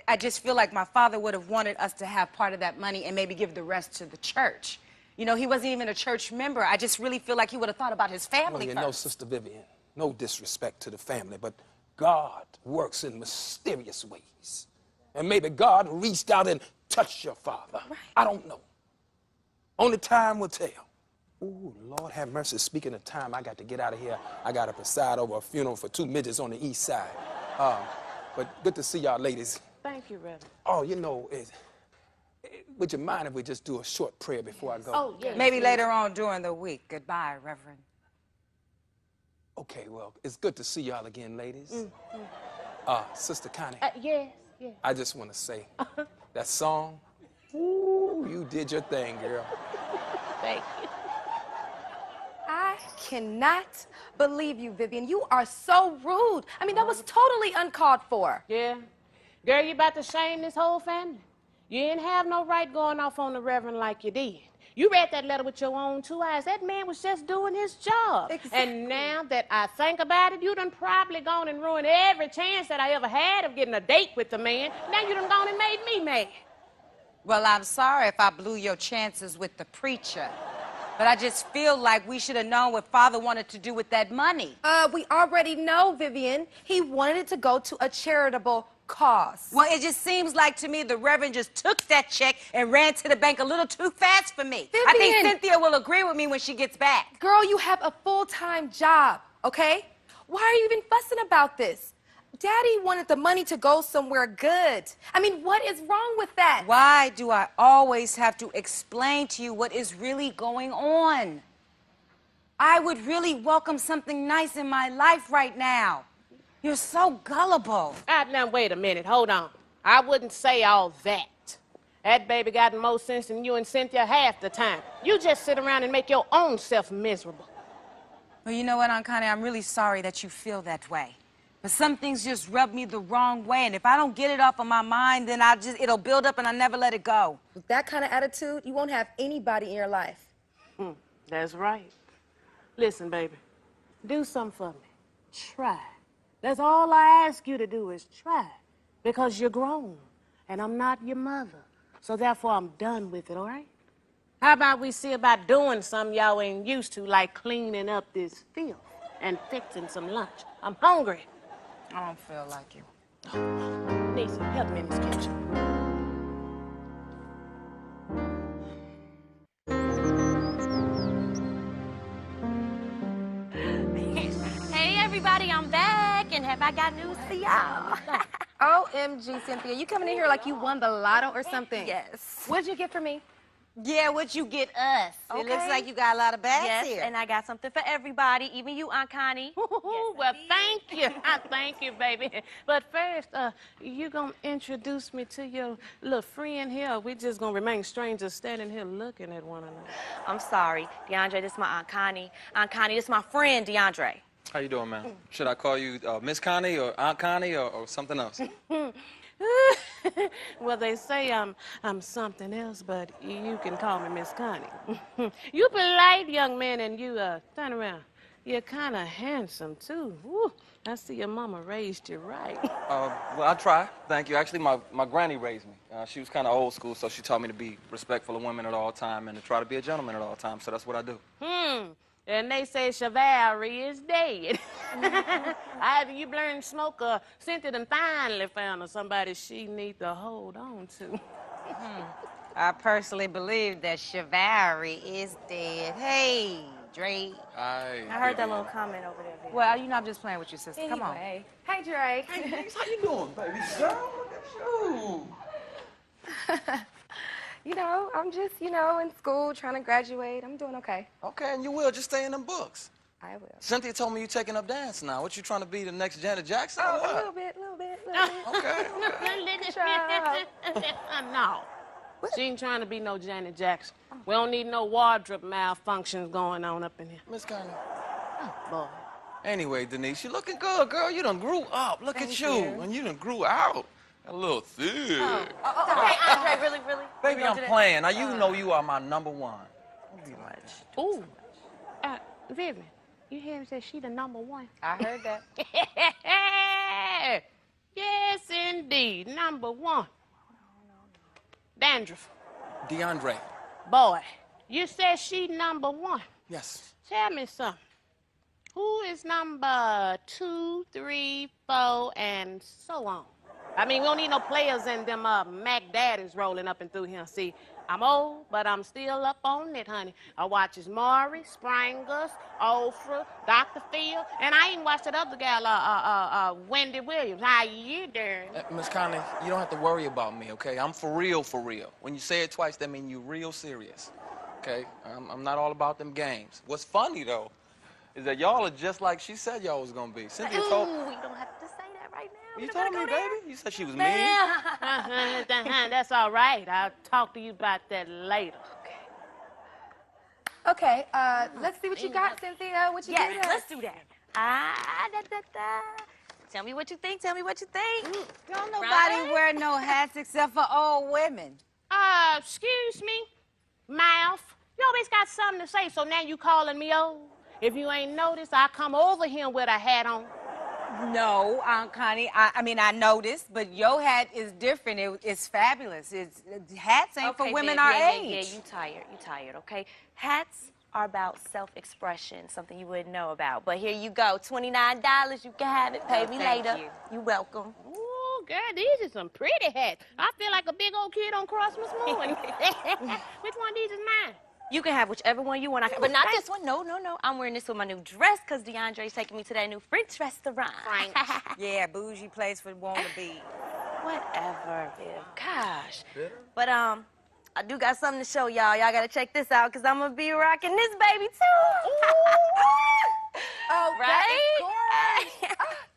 S3: I just feel like my father would have wanted us to have part of that money and maybe give the rest to the church. You know, he wasn't even a church member. I just really feel like he would have thought about his family
S6: Well, you
S3: first.
S6: know, Sister Vivian, no disrespect to the family, but God works in mysterious ways. And maybe God reached out and touched your father.
S2: Right.
S6: I don't know. Only time will tell. Ooh, Lord have mercy. Speaking of time, I got to get out of here. I got to preside over a funeral for 2 midgets on the east side. But good to see y'all ladies.
S5: Thank you, Reverend.
S6: Oh, you know, would you mind if we just do a short prayer before I go?
S5: Oh, yes.
S3: Maybe later on during the week. Goodbye, Reverend.
S6: Okay, well, it's good to see y'all again, ladies. Sister Connie.
S5: Yes, yes.
S6: I just want to say, that song, ooh, you did your thing, girl.
S5: Thank you.
S2: I cannot believe you, Vivian. You are so rude. I mean, that was totally uncalled for.
S5: Yeah. Girl, you about to shame this whole family. You didn't have no right going off on the Reverend like you did. You read that letter with your own 2 eyes. That man was just doing his job.
S2: Exactly.
S5: And now that I think about it, you done probably gone and ruined every chance that I ever had of getting a date with the man. Now you done gone and made me mad.
S3: Well, I'm sorry if I blew your chances with the preacher. But I just feel like we should have known what Father wanted to do with that money.
S2: We already know, Vivian. He wanted it to go to a charitable cause.
S3: Well, it just seems like to me the Reverend just took that check and ran to the bank a little too fast for me. I think
S2: Vivian!
S3: Cynthia will agree with me when she gets back.
S2: Girl, you have a full-time job, okay? Why are you even fussing about this? Daddy wanted the money to go somewhere good. I mean, what is wrong with that?
S3: Why do I always have to explain to you what is really going on? I would really welcome something nice in my life right now. You're so gullible.
S5: Now, wait a minute. Hold on. I wouldn't say all that. That baby got more sense than you and Cynthia half the time. You just sit around and make your own self miserable.
S3: Well, you know what, Aunt Connie? I'm really sorry that you feel that way. But some things just rub me the wrong way, and if I don't get it off of my mind, then it'll build up and I'll never let it go.
S2: With that kind of attitude, you won't have anybody in your life.
S5: That's right. Listen, baby, do something for me. Try. That's all I ask you to do is try. Because you're grown, and I'm not your mother. So therefore, I'm done with it, all right? How about we see about doing something y'all ain't used to, like cleaning up this filth and fixing some lunch? I'm hungry.
S3: I don't feel like you.
S5: Nisa, help me in this kitchen.
S1: Hey, everybody, I'm back, and have I got news for y'all?
S2: OMG, Cynthia, you coming in here like you won the lotto or something?
S1: Yes.
S2: What'd you get for me?
S3: Yeah, what you get us? It looks
S1: Okay.
S3: like you got a lot of bags
S1: Yes,
S3: here.
S1: and I got something for everybody, even you, Aunt Connie.
S5: Well, thank you. I thank you, baby. But first, you gonna introduce me to your little friend here, or we just gonna remain strangers standing here looking at one another?
S1: I'm sorry, DeAndre, this is my Aunt Connie. Aunt Connie, this is my friend, DeAndre.
S7: How you doing, man? Should I call you Miss Connie or Aunt Connie or something else?
S5: Well, they say I'm something else, but you can call me Miss Connie. You polite young man, and you turn around. You're kind of handsome too. Woo, I see your mama raised you right.
S7: Well, I try. Thank you. Actually, my granny raised me. She was kind of old school, so she taught me to be respectful of women at all time and to try to be a gentleman at all times. So that's what I do.
S5: And they say chivalry is dead. Either you learn to smoke or Cynthia done finally found her somebody she need to hold on to.
S3: I personally believe that chivalry is dead. Hey, Dre.
S1: I heard that little comment over there. Vic.
S3: Well, you know I'm just playing with your sister. Come on.
S2: Anyway. Hey, Drake.
S7: Hey, how you doing, baby girl? Look at you.
S2: You know, I'm just, in school trying to graduate. I'm doing okay.
S7: Okay, and you will. Just stay in them books.
S2: I will.
S7: Cynthia told me you taking up dance now. What, you trying to be the next Janet Jackson or
S2: Oh,
S7: what?
S2: a little bit.
S7: Okay.
S5: No. She ain't trying to be no Janet Jackson. We don't need no wardrobe malfunctions going on up in here.
S7: Miss Connie.
S5: Boy.
S7: Anyway, Denise, you looking good, girl. You done grew up. Look at you. And you done grew out. A little thick.
S1: Hey, Andre, really?
S7: Baby,
S1: You gonna
S7: I'm
S1: do that?
S7: playing. Now, you know you are my number one.
S5: Ooh. Vivian, you hear him say she the #1?
S3: I heard that.
S5: Yes, indeed. #1. Dandruff.
S7: DeAndre.
S5: Boy, you said she #1.
S7: Yes.
S5: Tell me something. Who is number 2, 3, 4, and so on? I mean, we don't need no players and them Mac Daddies rolling up and through here. See, I'm old, but I'm still up on it, honey. I watches Maury, Sprangers, Oprah, Dr. Phil, and I even watched that other gal, Wendy Williams. How you doing?
S7: Miss Connie, you don't have to worry about me, okay? I'm for real, for real. When you say it twice, that means you're real serious, okay? I'm not all about them games. What's funny, though, is that y'all are just like she said y'all was gonna be. Cynthia told...
S1: Ooh, we don't have to say that right now.
S7: You
S1: We
S7: told
S1: don't
S7: me,
S1: gotta go
S7: baby. You said she was mean.
S5: Uh-huh, that's all right. I'll talk to you about that later.
S2: Okay, let's see what you got, Cynthia. What you
S1: Yes,
S2: do?
S1: let's do that. Tell me what you think. Tell me what you think.
S3: Don't nobody
S1: Right?
S3: wear no hats except for old women.
S5: Excuse me, mouth. You always got something to say, so now you calling me old? If you ain't noticed, I come over here with a hat on.
S3: No, Aunt Connie. I mean, I noticed, but your hat is different. It's fabulous. Hats ain't for women our age.
S1: Yeah, you tired, okay? Hats are about self-expression, something you wouldn't know about. But here you go, $29, you can have it, pay me
S3: thank
S1: later.
S3: you.
S1: You're welcome.
S5: Ooh, girl, these are some pretty hats. I feel like a big old kid on Christmas morning. Which one of these is mine?
S1: You can have whichever one you want, but not this one. No. I'm wearing this with my new dress because DeAndre's taking me to that new French restaurant.
S5: French.
S3: Yeah, bougie place for wanna be.
S1: Whatever, Viv. Gosh. But, I do got something to show y'all. Y'all gotta check this out because I'm gonna be rocking this baby, too.
S2: Oh,
S1: Right?
S2: that is gorgeous.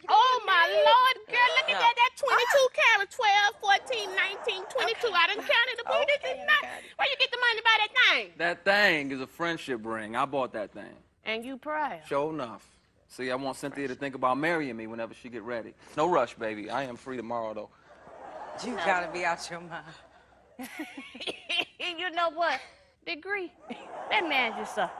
S5: Oh, my Lord, girl, look at that. That's 22 carats, 12, 14, 19, 22. I done counted the boy. This is not. Where you get the money to buy that thing?
S7: That thing is a friendship ring. I bought that thing.
S5: And you proud.
S7: Sure enough. See, I want Cynthia to think about marrying me whenever she get ready. No rush, baby. I am free tomorrow, though.
S3: You gotta be out your mind.
S5: You know what? Degree. Let me ask you something.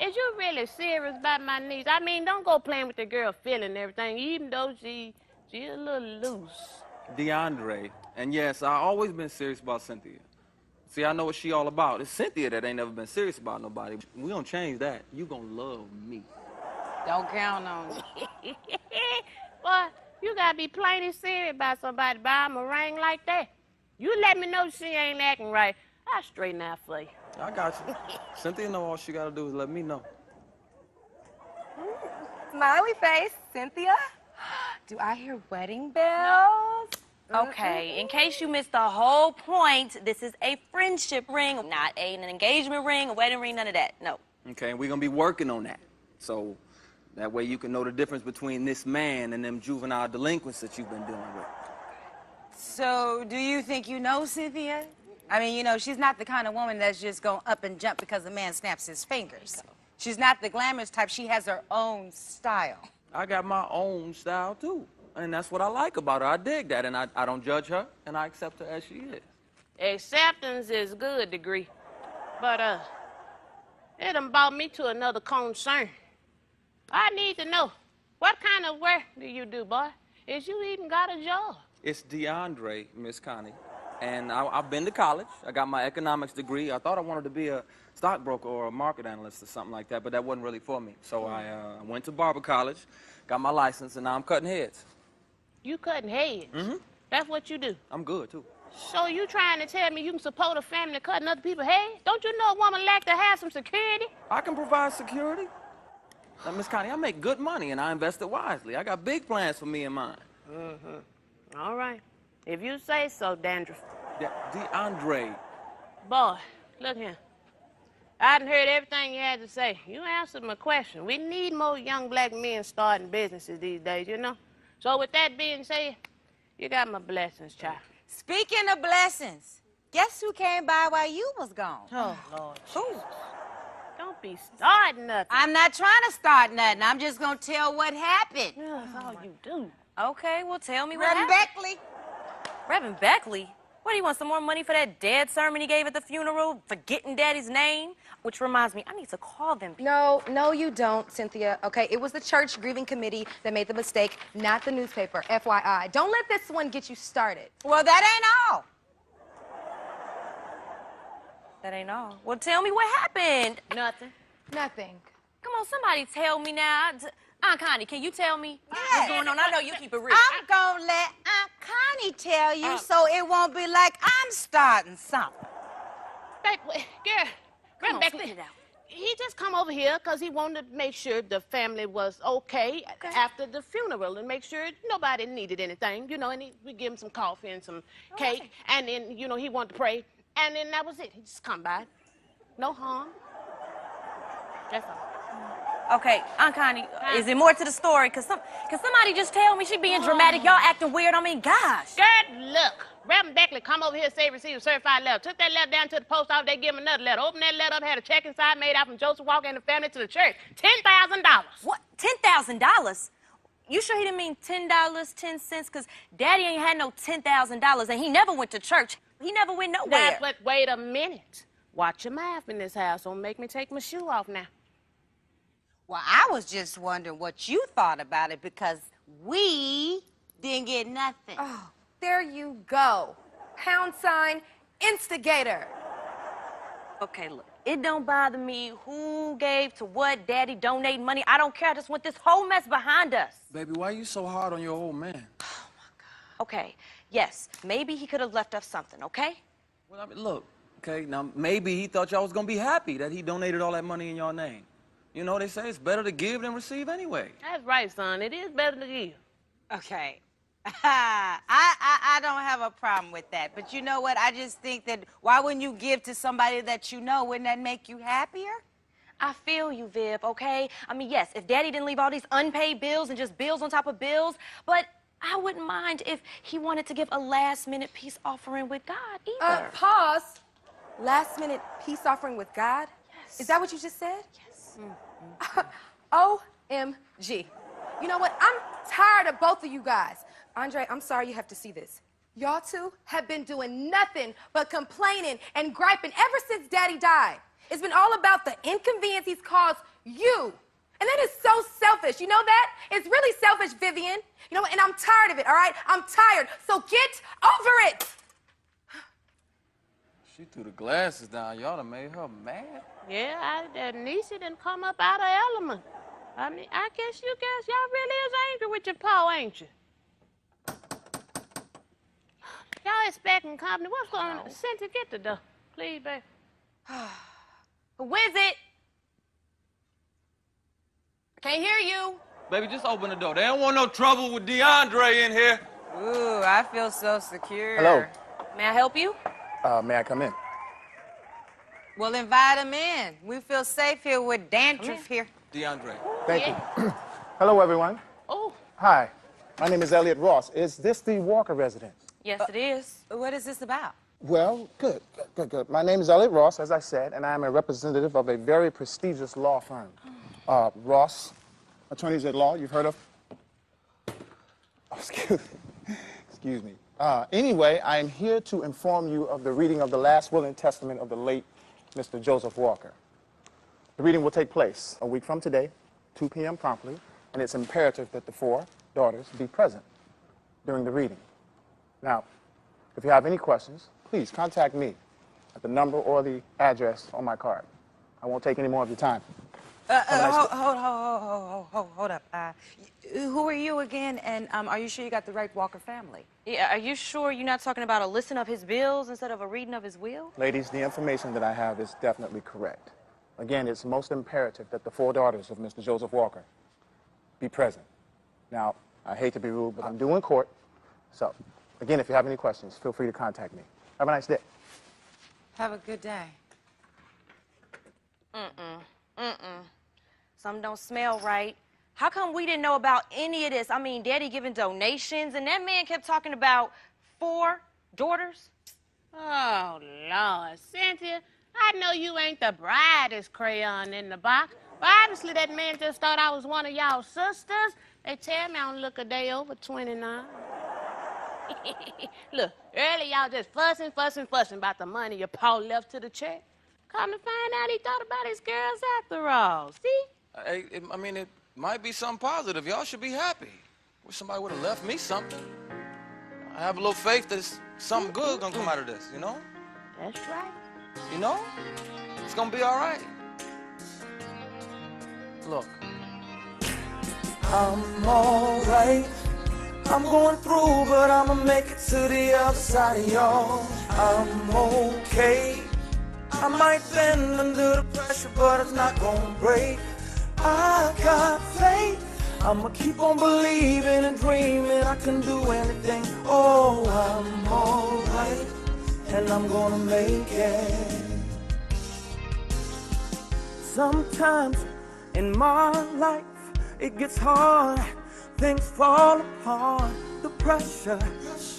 S5: Is you really serious about my niece? I mean, don't go playing with the girl feeling and everything, even though she a little loose.
S7: DeAndre. And yes, I always been serious about Cynthia. See, I know what she all about. It's Cynthia that ain't never been serious about nobody. We don't change that. You gonna love me.
S3: Don't count on it.
S5: Boy, you gotta be plain and serious about somebody buying a ring like that. You let me know she ain't acting right. I'll straighten out for you.
S7: I got you. Cynthia know all she gotta do is let me know.
S2: Smiley face, Cynthia. Do I hear wedding bells?
S1: Okay, in case you missed the whole point, this is a friendship ring, not an engagement ring, a wedding ring, none of that. No.
S7: Okay, and we're gonna be working on that. So that way you can know the difference between this man and them juvenile delinquents that you've been dealing with.
S3: So, do you think you know Cynthia? I mean, you know, she's not the kind of woman that's just going up and jump because a man snaps his fingers. She's not the glamorous type. She has her own style.
S7: I got my own style, too. And that's what I like about her. I dig that, and I don't judge her, and I accept her as she is.
S5: Acceptance is good, Degree. But, it done brought me to another concern. I need to know, what kind of work do you do, boy? Is you even got a job?
S7: It's DeAndre, Miss Connie. And I've been to college. I got my economics degree. I thought I wanted to be a stockbroker or a market analyst or something like that, but that wasn't really for me. So I went to barber college, got my license, and now I'm cutting heads.
S5: You cutting heads?
S7: Mm-hmm.
S5: That's what you do?
S7: I'm good, too.
S5: So you trying to tell me you can support a family cutting other people's heads? Don't you know a woman like to have some security?
S7: I can provide security. Now, Miss Connie, I make good money, and I invest it wisely. I got big plans for me and mine.
S5: Mm-hmm. All right. If you say so, Dandruff.
S7: DeAndre.
S5: Boy, look here. I done heard everything you had to say. You answered my question. We need more young black men starting businesses these days, you know? So with that being said, you got my blessings, child.
S3: Speaking of blessings, guess who came by while you was gone?
S5: Oh, Lord.
S3: Who?
S5: Don't be starting nothing.
S3: I'm not trying to start nothing. I'm just going to tell what happened.
S5: That's all you do.
S1: Okay, well, tell me what
S3: Reverend
S1: happened.
S3: Beckley.
S1: Reverend Beckley? What, do you want some more money for that dead sermon he gave at the funeral, forgetting Daddy's name? Which reminds me, I need to call them.
S2: No, you don't, Cynthia. Okay, it was the church grieving committee that made the mistake, not the newspaper, FYI. Don't let this one get you started.
S3: Well, that ain't all.
S1: That ain't all. Well, tell me what happened.
S5: Nothing.
S2: Nothing.
S1: Come on, somebody tell me now. Aunt Connie, can you tell me what's
S3: Yes.
S1: going on? I know you keep it real.
S3: I'm going to let Aunt Connie tell you so it won't be like I'm starting something.
S5: Girl,
S1: Come on,
S5: back
S1: spit it out.
S5: He just come over here because he wanted to make sure the family was okay after the funeral and make sure nobody needed anything, you know, and we give him some coffee and some cake, and then, you know, he wanted to pray, and then that was it. He just come by. No harm. That's all.
S1: Okay, Aunt Connie, is there more to the story? Cause somebody just tell me she being dramatic. Y'all acting weird. I mean, gosh.
S5: Good look. Reverend Beckley come over here, say receive a certified letter. Took that letter down to the post office, they give him another letter. Opened that letter up, had a check inside made out from Joseph Walker and the family to the church. $10,000.
S1: What? $10,000? You sure he didn't mean $10, 10 cents? Cause Daddy ain't had no $10,000 and he never went to church. He never went nowhere.
S5: Now, but wait a minute. Watch your mouth in this house. Don't make me take my shoe off now.
S3: Well, I was just wondering what you thought about it because we didn't get nothing.
S2: Oh, there you go. # instigator.
S1: Okay, look, it don't bother me who gave to what, Daddy donating money. I don't care. I just want this whole mess behind us.
S7: Baby, why you so hard on your old man?
S1: Okay, yes, maybe he could have left us something, okay?
S7: Well, I mean, look, okay, now maybe he thought y'all was gonna be happy that he donated all that money in your name. You know, they say it's better to give than receive anyway.
S5: That's right, son. It is better to give.
S3: Okay. I don't have a problem with that. But you know what? I just think that why wouldn't you give to somebody that you know? Wouldn't that make you happier?
S1: I feel you, Viv, okay? I mean, yes, if Daddy didn't leave all these unpaid bills and just bills on top of bills, but I wouldn't mind if he wanted to give a last-minute peace offering with God either.
S2: Pause. Last-minute peace offering with God?
S1: Yes.
S2: Is that what you just said?
S1: Yes.
S2: OMG. You know what? I'm tired of both of you guys. Andre, I'm sorry you have to see this. Y'all two have been doing nothing but complaining and griping ever since Daddy died. It's been all about the inconvenience he's caused you. And that is so selfish. You know that? It's really selfish, Vivian. You know, and I'm tired of it, all right? I'm tired. So get over it.
S7: She threw the glasses down. Y'all done made her mad.
S5: Yeah, that niece didn't come up out of element. I mean, I guess y'all really is angry with your pa, ain't you? Y'all expecting company. What's going on? Cynthia, get the door. Please, baby.
S1: Who is it? I can't hear you.
S7: Baby, just open the door. They don't want no trouble with DeAndre in here.
S3: Ooh, I feel so secure.
S6: Hello.
S1: May I help you?
S6: May I come in?
S3: Well, invite him in. We feel safe here with Dandruff here.
S7: DeAndre.
S6: Thank you. Hello, everyone.
S5: Oh,
S6: Hi. My name is Elliot Ross. Is this the Walker residence?
S1: Yes, it is.
S3: What is this about?
S6: Well, good. My name is Elliot Ross, as I said, and I am a representative of a very prestigious law firm. Ross, attorneys at law, you've heard of? Oh, excuse me. Anyway, I am here to inform you of the reading of the last will and testament of the late Mr. Joseph Walker. The reading will take place a week from today, 2 p.m. promptly, and it's imperative that the 4 daughters be present during the reading. Now, if you have any questions, please contact me at the number or the address on my card. I won't take any more of your time.
S3: Hold up. Who are you again? And are you sure you got the right Walker family?
S1: Yeah, are you sure you're not talking about a listing of his bills instead of a reading of his will?
S6: Ladies, the information that I have is definitely correct. Again, it's most imperative that the 4 daughters of Mr. Joseph Walker be present. Now, I hate to be rude, but I'm due in court. So, again, if you have any questions, feel free to contact me. Have a nice day.
S3: Have a good day.
S1: Something don't smell right. How come we didn't know about any of this? I mean, Daddy giving donations, and that man kept talking about 4 daughters.
S5: oh, Lord. Cynthia, I know you ain't the brightest crayon in the box, but obviously that man just thought I was one of y'all sisters. They tell me I don't look a day over 29. Look, earlier y'all just fussing about the money your pa left to the church. Come to find out he thought about his girls after all. See?
S7: Hey, I mean, it might be something positive. Y'all should be happy. Wish somebody would have left me something. I have a little faith that something good gonna come out of this, you know?
S5: That's right.
S7: You know? It's gonna be all right. Look.
S8: I'm alright. I'm going through, but I'ma make it to the other side of y'all. I'm okay. I might bend under the pressure, but it's not gonna break. I got faith. I'ma keep on believing and dreaming I can do anything. Oh, I'm alright, and I'm gonna make it. Sometimes in my life it gets hard, things fall apart. The pressure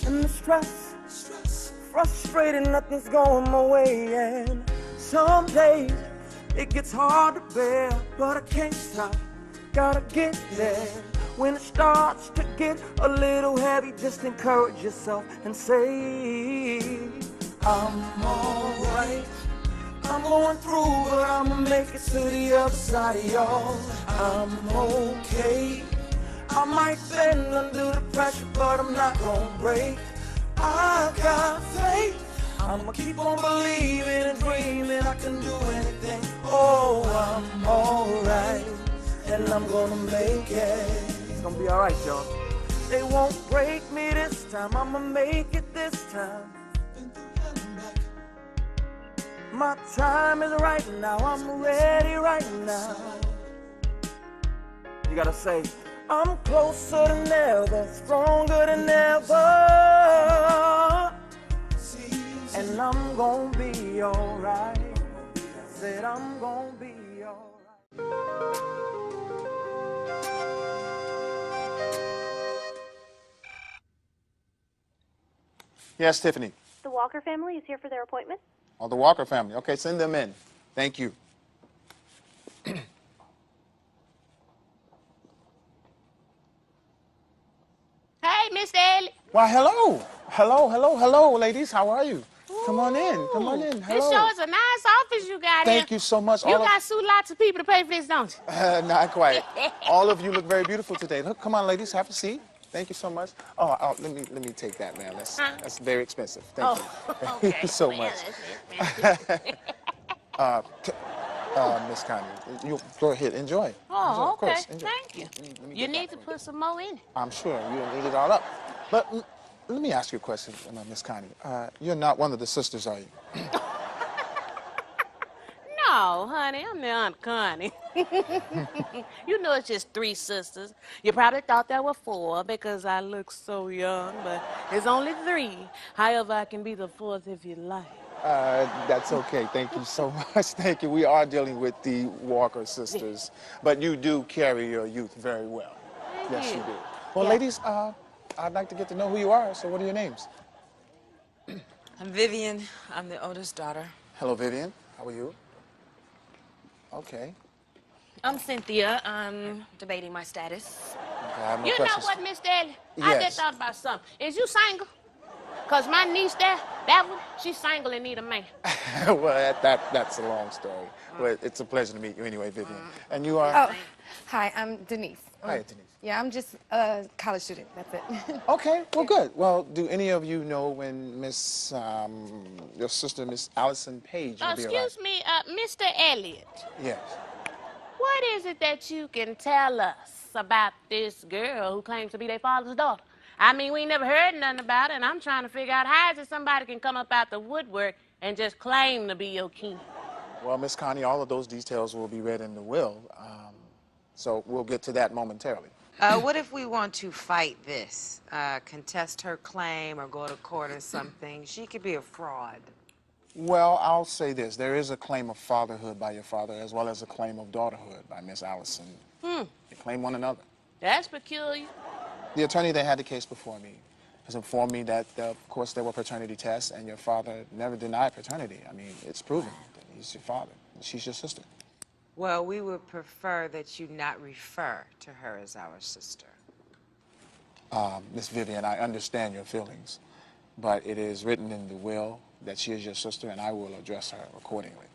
S8: and the stress, frustrated, nothing's going my way. And some days it gets hard to bear, but I can't stop, gotta get there. When it starts to get a little heavy, just encourage yourself and say, I'm alright. I'm going through, but I'ma make it to the other side of y'all. I'm okay. I might bend under the pressure, but I'm not gonna break. I got faith. I'ma keep on believing and dreaming I can do anything. Oh, I'm alright, and I'm gonna make it. It's gonna be alright, y'all. They won't break me this time, I'ma make it this time. My time is right now, I'm ready right now. You gotta say, I'm closer than ever, stronger than ever. And I'm gonna be alright. Said I'm gonna be alright.
S9: Yes, Tiffany.
S10: The Walker family is here for their appointment.
S9: Oh, the Walker family. Okay, send them in. Thank you.
S5: Hey, Mr. Elliott.
S9: Why, hello. Hello, ladies. How are you? Come on in. Come on in. Hello.
S5: This sure is a nice office you got here.
S9: Thank you so much.
S5: You got lots of people to pay for this, don't you?
S9: Not quite. All of you look very beautiful today. Look, come on, ladies. Have a seat. Thank you so much. Oh, let me take that, man. That's very expensive. Thank you.
S5: Okay.
S9: Thank you so
S5: Well,
S9: much.
S5: that's
S9: Miss Connie, you go ahead, enjoy.
S5: Oh,
S9: Enjoy, of
S5: okay.
S9: course, enjoy.
S5: Thank you.
S9: Let me
S5: You
S9: get
S5: need
S9: that
S5: to
S9: one.
S5: put some more in it.
S9: I'm sure you don't need it all up. But let me ask you a question, Miss Connie. You're not one of the sisters, are you?
S5: No, honey, I'm the Aunt Connie. You know it's just 3 sisters. You probably thought there were 4 because I look so young, but it's only 3. However, I can be the 4th if you like.
S9: That's okay. Thank you so much. Thank you. We are dealing with the Walker sisters, but you do carry your youth very well. Yes, you do. Well, ladies, I'd like to get to know who you are. So what are your names?
S3: I'm Vivian. I'm the oldest daughter.
S9: Hello, Vivian. How are you? Okay.
S1: I'm Cynthia. I'm debating my status.
S9: I have no
S5: You know
S9: questions.
S5: what, Mr. Elliott? I
S9: Yes.
S5: just thought about something. Is you single? Because my niece there, that one, she's single and need a man.
S9: Well, that's a long story. Well, it's a pleasure to meet you anyway, Vivian. And you are?
S2: Oh, hi, I'm Denise.
S9: Hi, Denise.
S2: Yeah, I'm just a college student. That's it.
S9: Okay, well, good. Well, do any of you know when your sister, Miss Allison Page, will be arriving?
S5: Excuse me, Mr. Elliott.
S9: Yes.
S5: What is it that you can tell us about this girl who claims to be their father's daughter? I mean, we never heard nothing about it, and I'm trying to figure out how is it somebody can come up out the woodwork and just claim to be your kin?
S9: Well, Miss Connie, all of those details will be read in the will, so we'll get to that momentarily.
S3: What if we want to fight this? Contest her claim or go to court or something? She could be a fraud.
S9: Well, I'll say this. There is a claim of fatherhood by your father as well as a claim of daughterhood by Miss Allison. They claim one another.
S5: That's peculiar.
S9: The attorney that had the case before me has informed me that, of course, there were paternity tests, and your father never denied paternity. I mean, it's proven that he's your father, and she's your sister.
S3: Well, we would prefer that you not refer to her as our sister.
S9: Miss Vivian, I understand your feelings, but it is written in the will that she is your sister, and I will address her accordingly.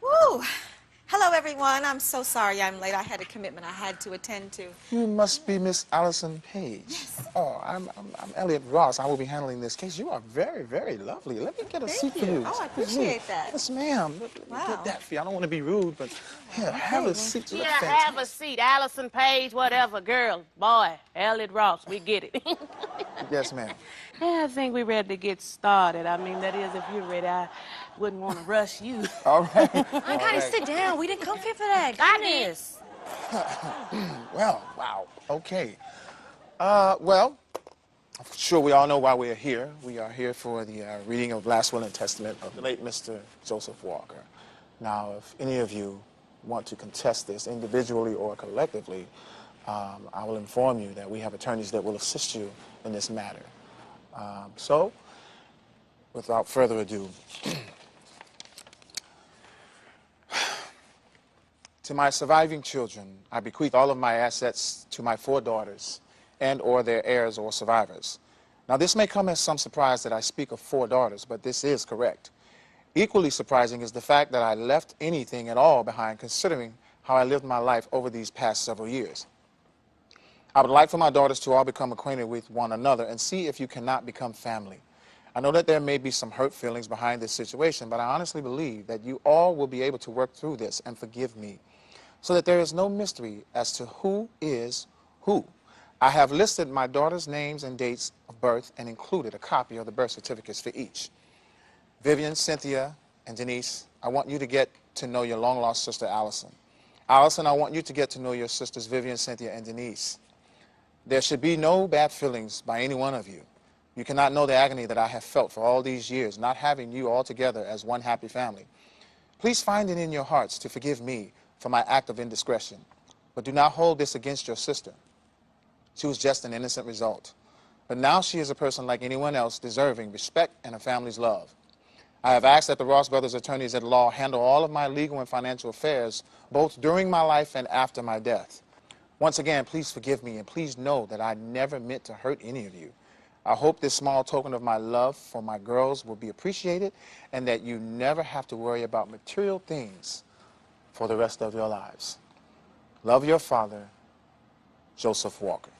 S11: Woo! Hello, everyone. I'm so sorry I'm late. I had a commitment I had to attend to.
S9: You must be Miss Allison Page.
S11: Yes.
S9: Oh, I'm Elliot Ross. I will be handling this case. You are very, very lovely. Let me get a seat for you.
S11: Oh, I appreciate that.
S9: Yes, ma'am. Let me get that for you. I don't want to be rude, but here, have a seat.
S5: Yeah, have a seat. Allison Page, whatever, girl, boy, Elliot Ross, we get it.
S9: Yes, ma'am.
S5: Yeah, I think we're ready to get started. I mean, that is, if you're ready, I wouldn't want to rush you.
S9: All right.
S1: I gotta sit down. We didn't come here for that.
S5: Goodness.
S9: Well, wow. Okay. Well, I'm sure we all know why we're here. We are here for the reading of Last Will and Testament of the late Mr. Joseph Walker. Now, if any of you want to contest this individually or collectively, I will inform you that we have attorneys that will assist you in this matter. So, without further ado, to my surviving children, I bequeath all of my assets to my 4 daughters and or their heirs or survivors. Now, this may come as some surprise that I speak of 4 daughters, but this is correct. Equally surprising is the fact that I left anything at all behind, considering how I lived my life over these past several years. I would like for my daughters to all become acquainted with one another and see if you cannot become family. I know that there may be some hurt feelings behind this situation, but I honestly believe that you all will be able to work through this and forgive me, so that there is no mystery as to who is who. I have listed my daughters' names and dates of birth and included a copy of the birth certificates for each. Vivian, Cynthia, and Denise, I want you to get to know your long-lost sister, Allison. Allison, I want you to get to know your sisters, Vivian, Cynthia, and Denise. There should be no bad feelings by any one of you. You cannot know the agony that I have felt for all these years, not having you all together as one happy family. Please find it in your hearts to forgive me for my act of indiscretion, but do not hold this against your sister. She was just an innocent result. But now she is a person like anyone else, deserving respect and a family's love. I have asked that the Ross Brothers attorneys at law handle all of my legal and financial affairs, both during my life and after my death. Once again, please forgive me, and please know that I never meant to hurt any of you. I hope this small token of my love for my girls will be appreciated, and that you never have to worry about material things for the rest of your lives. Love, your father, Joseph Walker.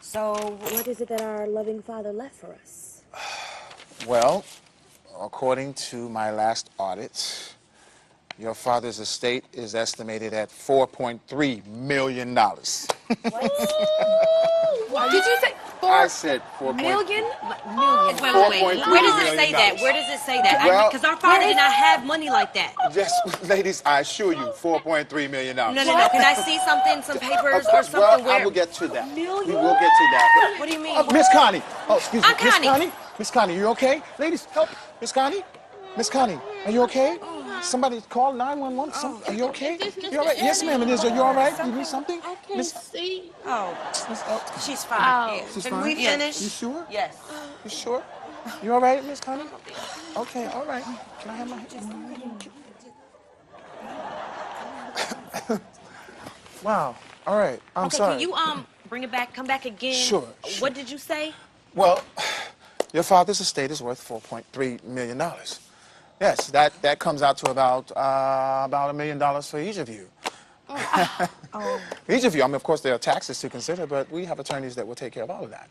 S1: So, what is it that our loving father left for us?
S9: Well, according to my last audit, your father's estate is estimated at $4.3 million.
S2: What? Did you say
S9: I said 4
S2: million?
S1: Million. Wait. Where does it say that? Where does it say that?
S9: Well,
S1: Because our father did not have money like that.
S9: Yes, ladies, I assure you, $4.3 million.
S1: No. Can I see something, some papers or something?
S9: Well,
S1: where...
S9: I will get to that.
S1: Million?
S9: We will get to that.
S1: What do you mean?
S9: Miss Connie. Oh, excuse me.
S1: I'm Connie.
S9: Miss Connie, you okay? Ladies, help. Miss Connie? Miss Connie, are you okay? Somebody call 911. Are you okay? You all right? Yes, ma'am, it is. Are you all right? You need something?
S5: I can't see.
S1: She's fine.
S9: She's
S1: Can
S9: fine?
S1: we finish?
S9: You sure?
S1: Yes.
S9: You sure? You all right, Miss Connie? Okay, all right. Can I have my... Wow. All right. I'm sorry.
S1: Can you bring it back? Come back again?
S9: Sure.
S1: What did you say?
S9: Well, your father's estate is worth $4.3 million. Yes, that comes out to about $1 million for each of you. Each of you. I mean, of course, there are taxes to consider, but we have attorneys that will take care of all of that.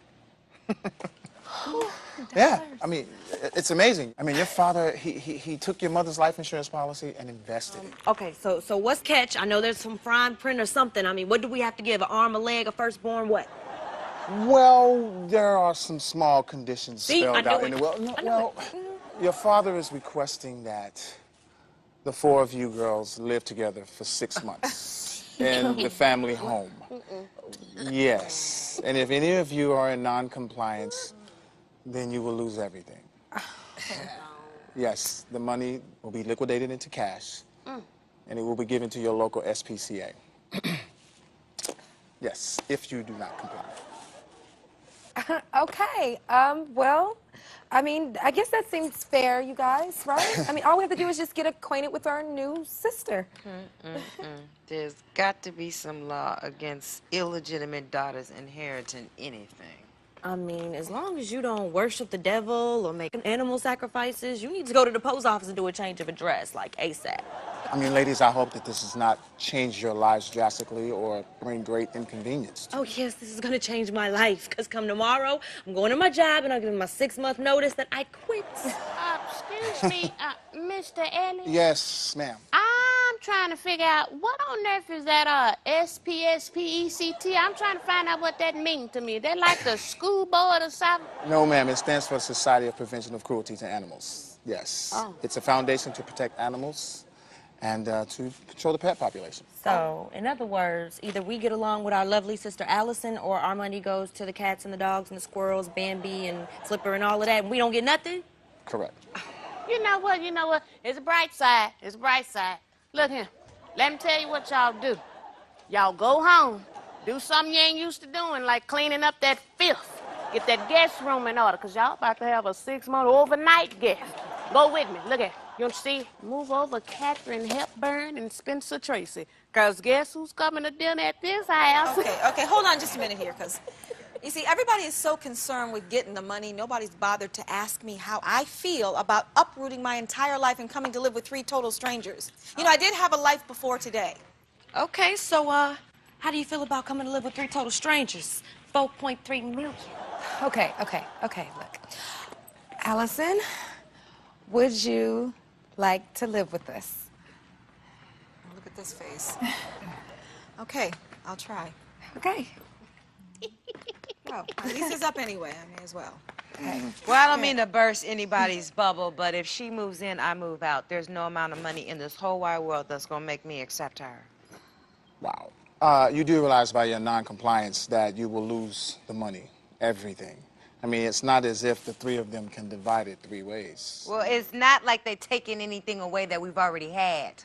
S9: Yeah, I mean, it's amazing. I mean, your father, he took your mother's life insurance policy and invested it.
S1: Okay, so what's catch? I know there's some fine print or something. I mean, what do we have to give? An arm, a leg, a firstborn, what?
S9: Well, there are some small conditions spelled out in the will.
S1: I know
S9: Your father is requesting that the 4 of you girls live together for 6 months in the family home. Yes, and if any of you are in non-compliance, then you will lose everything. Yes, the money will be liquidated into cash, and it will be given to your local SPCA. Yes, if you do not comply.
S2: Okay. Well, I mean, I guess that seems fair, you guys, right? I mean, all we have to do is just get acquainted with our new sister.
S3: There's got to be some law against illegitimate daughters inheriting anything.
S1: I mean, as long as you don't worship the devil or make animal sacrifices, you need to go to the post office and do a change of address, like ASAP.
S9: I mean, ladies, I hope that this does not change your lives drastically or bring great inconvenience to
S1: Oh, yes, this is going to change my life. Because come tomorrow, I'm going to my job and I'll give them my 6-month notice that I quit.
S5: Excuse me, Mr. Ellis.
S9: Yes, ma'am.
S5: I'm trying to figure out what on earth is that SPSPECT. I'm trying to find out what that means to me. They're like the school board or something.
S9: No, ma'am. It stands for Society of Prevention of Cruelty to Animals. Yes.
S5: Oh.
S9: It's a foundation to protect animals and to control the pet population.
S1: So, in other words, either we get along with our lovely sister Allison or our money goes to the cats and the dogs and the squirrels, Bambi and Flipper and all of that, and we don't get nothing?
S9: Correct.
S5: You know what? It's a bright side. It's a bright side. Look here. Let me tell you what y'all do. Y'all go home. Do something you ain't used to doing, like cleaning up that filth. Get that guest room in order, because y'all about to have a 6-month overnight guest. Go with me. Look at you see, move over Katharine Hepburn and Spencer Tracy. Because guess who's coming to dinner at this house?
S11: Okay, hold on just a minute here, because you see, everybody is so concerned with getting the money, nobody's bothered to ask me how I feel about uprooting my entire life and coming to live with 3 total strangers. You know, I did have a life before today.
S1: Okay, so, how do you feel about coming to live with 3 total strangers? 4.3 million.
S2: Okay, look. Allison, would you like to live with us?
S11: Look at this face. Okay, I'll try.
S2: Okay.
S11: Well, at least it's up anyway. I may as well.
S2: Okay.
S3: Well, I don't mean to burst anybody's bubble, but if she moves in, I move out. There's no amount of money in this whole wide world that's going to make me accept her.
S9: Wow. You do realize by your non-compliance that you will lose the money, everything. I mean, it's not as if the 3 of them can divide it 3 ways.
S3: Well, it's not like they're taking anything away that we've already had.